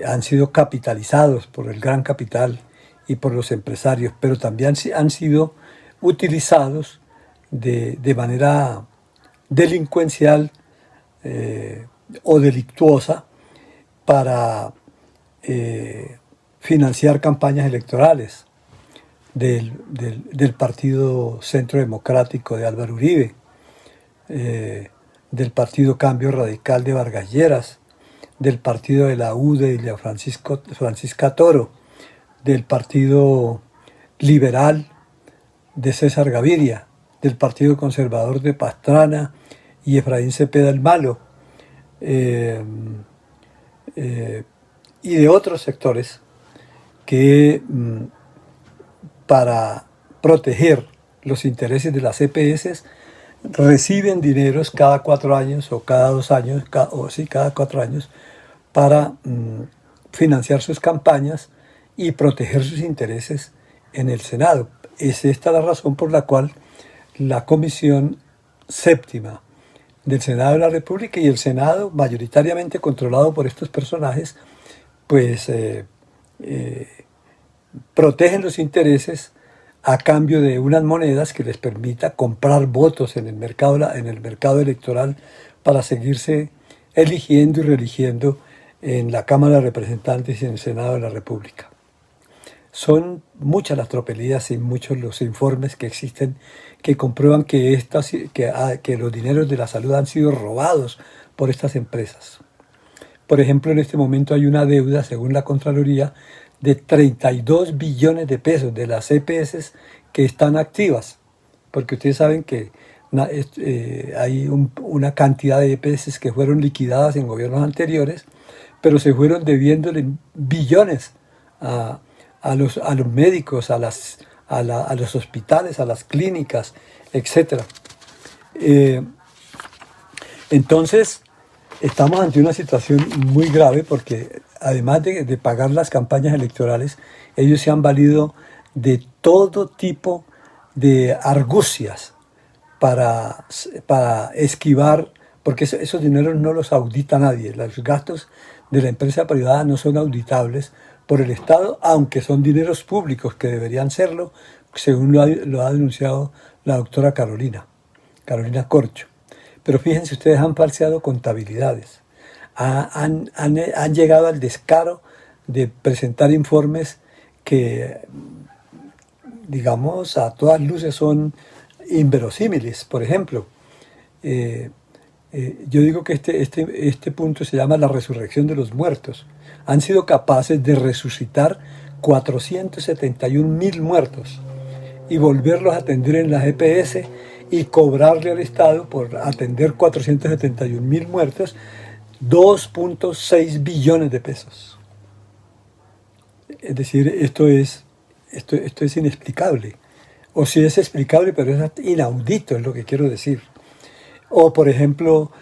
han sido capitalizados por el gran capital y por los empresarios, pero también han sido utilizados de manera delincuencial o delictuosa para financiar campañas electorales del Partido Centro Democrático de Álvaro Uribe, del Partido Cambio Radical de Vargas Lleras, del Partido de la U de Francisca Toro, del Partido Liberal de César Gaviria, del Partido Conservador de Pastrana y Efraín Cepeda el Malo, y de otros sectores que para proteger los intereses de las EPS reciben dineros cada 4 años o cada 2 años, cada 4 años, para financiar sus campañas y proteger sus intereses en el Senado. Es esta la razón por la cual la Comisión Séptima del Senado de la República y el Senado, mayoritariamente controlado por estos personajes, pues protegen los intereses a cambio de unas monedas que les permita comprar votos en el mercado electoral para seguirse eligiendo y reeligiendo en la Cámara de Representantes y en el Senado de la República. Son muchas las tropelías y muchos los informes que existen que comprueban que los dineros de la salud han sido robados por estas empresas. Por ejemplo, en este momento hay una deuda, según la Contraloría, de 32 billones de pesos de las EPS que están activas, porque ustedes saben que hay una cantidad de EPS que fueron liquidadas en gobiernos anteriores, pero se fueron debiéndole billones a los médicos, a los hospitales, a las clínicas, etc. Entonces, estamos ante una situación muy grave porque además de pagar las campañas electorales, ellos se han valido de todo tipo de argucias para esquivar, porque esos dineros no los audita nadie. Los gastos de la empresa privada no son auditables por el Estado, aunque son dineros públicos que deberían serlo, según lo ha denunciado la doctora Carolina Corcho. Pero fíjense, ustedes han falseado contabilidades, han llegado al descaro de presentar informes que, digamos, a todas luces son inverosímiles. Por ejemplo, yo digo que este punto se llama la resurrección de los muertos. Han sido capaces de resucitar 471.000 muertos y volverlos a atender en las EPS y cobrarle al Estado por atender 471.000 muertos 2.6 billones de pesos. Es decir, esto es inexplicable. O sí es explicable, pero es inaudito, es lo que quiero decir. O, por ejemplo,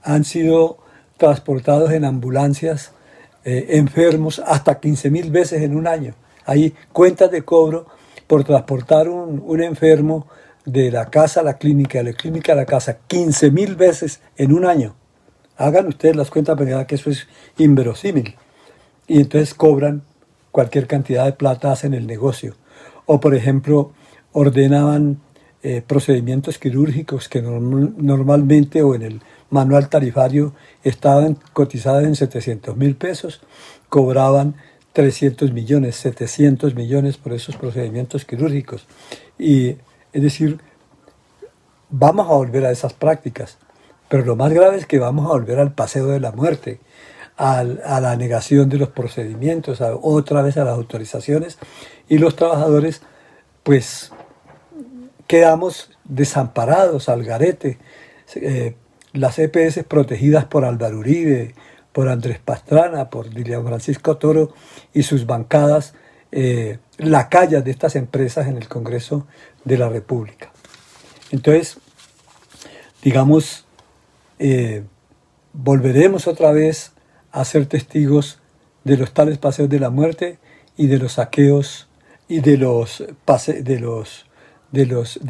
han sido transportados en ambulancias enfermos hasta 15.000 veces en un año. Hay cuentas de cobro por transportar un enfermo de la casa a la clínica, de la clínica a la casa, 15.000 veces en un año. Hagan ustedes las cuentas para que eso es inverosímil. Y entonces cobran cualquier cantidad de plata, hacen el negocio. O, por ejemplo, ordenaban procedimientos quirúrgicos que normalmente o en el manual tarifario estaban cotizados en 700.000 pesos, cobraban 300 millones, 700 millones por esos procedimientos quirúrgicos. Y es decir, vamos a volver a esas prácticas, pero lo más grave es que vamos a volver al paseo de la muerte, a la negación de los procedimientos, otra vez a las autorizaciones, y los trabajadores pues quedamos desamparados, al garete. Las EPS protegidas por Álvaro Uribe, por Andrés Pastrana, por Dilian Francisco Toro y sus bancadas, lacayas de estas empresas en el Congreso de la República. Entonces, digamos, volveremos otra vez a ser testigos de los tales paseos de la muerte y de los saqueos y de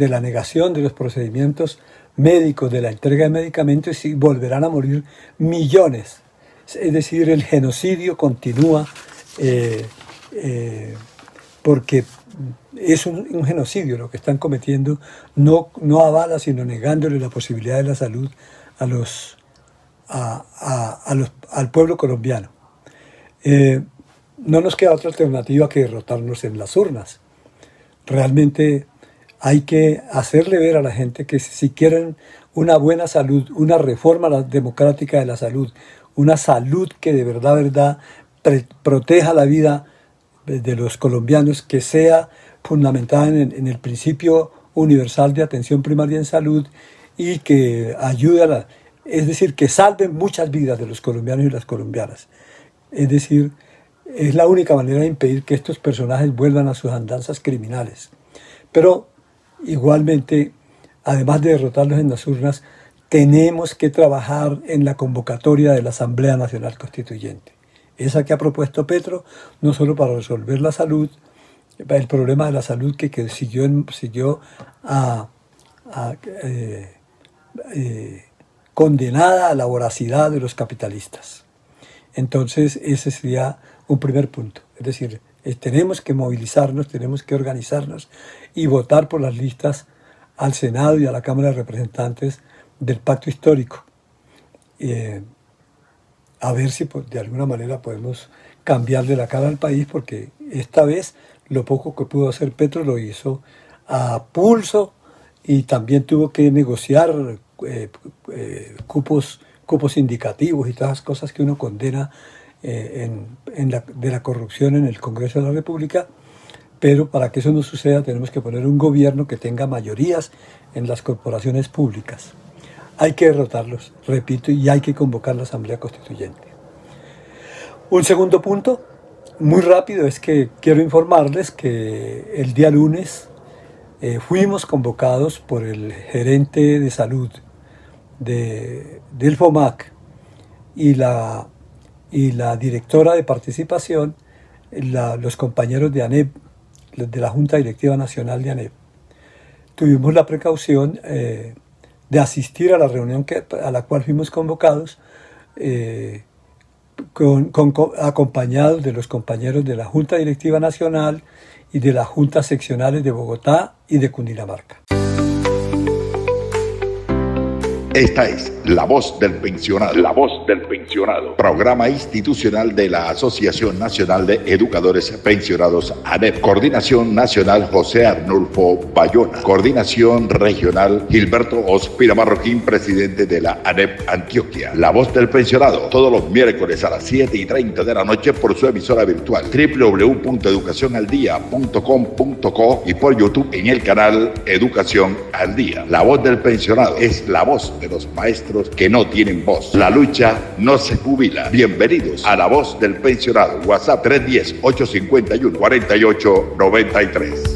la negación de los procedimientos médicos, de la entrega de medicamentos, y volverán a morir millones. Es decir, el genocidio continúa porque es un genocidio lo que están cometiendo, no a balas, sino negándole la posibilidad de la salud al pueblo colombiano. No nos queda otra alternativa que derrotarnos en las urnas. Realmente hay que hacerle ver a la gente que si quieren una buena salud, una reforma democrática de la salud, una salud que de verdad proteja la vida de los colombianos, que sea fundamentada en el principio universal de atención primaria en salud y que ayude es decir, que salven muchas vidas de los colombianos y las colombianas. Es decir, es la única manera de impedir que estos personajes vuelvan a sus andanzas criminales. Pero igualmente, además de derrotarlos en las urnas, tenemos que trabajar en la convocatoria de la Asamblea Nacional Constituyente. Esa que ha propuesto Petro, no solo para resolver la salud, el problema de la salud que siguió condenada a la voracidad de los capitalistas. Entonces, ese sería un primer punto. Es decir, tenemos que movilizarnos, tenemos que organizarnos y votar por las listas al Senado y a la Cámara de Representantes del Pacto Histórico. A ver si de alguna manera podemos cambiarle la cara al país, porque esta vez lo poco que pudo hacer Petro lo hizo a pulso y también tuvo que negociar cupos indicativos y todas las cosas que uno condena de la corrupción en el Congreso de la República. Pero para que eso no suceda tenemos que poner un gobierno que tenga mayorías en las corporaciones públicas. Hay que derrotarlos, repito, y hay que convocar la Asamblea Constituyente. Un segundo punto, muy rápido, es que quiero informarles que el día lunes fuimos convocados por el gerente de salud del FOMAC y la directora de participación, los compañeros de ANEP, de la Junta Directiva Nacional de ANEP. Tuvimos la precaución de asistir a la reunión a la cual fuimos convocados, acompañados de los compañeros de la Junta Directiva Nacional y de las juntas seccionales de Bogotá y de Cundinamarca. Esta es La Voz del Pensionado. La Voz del Pensionado. Programa institucional de la Asociación Nacional de Educadores Pensionados ANEP. Coordinación Nacional José Arnulfo Bayona. Coordinación Regional Gilberto Ospina Marroquín, presidente de la ANEP Antioquia. La Voz del Pensionado, todos los miércoles a las 7:30 de la noche por su emisora virtual www.educacionaldia.com.co y por YouTube en el canal Educación al Día. La Voz del Pensionado es la voz de los maestros que no tienen voz. La lucha no se jubila. Bienvenidos a La Voz del Pensionado. WhatsApp 310-851-4893.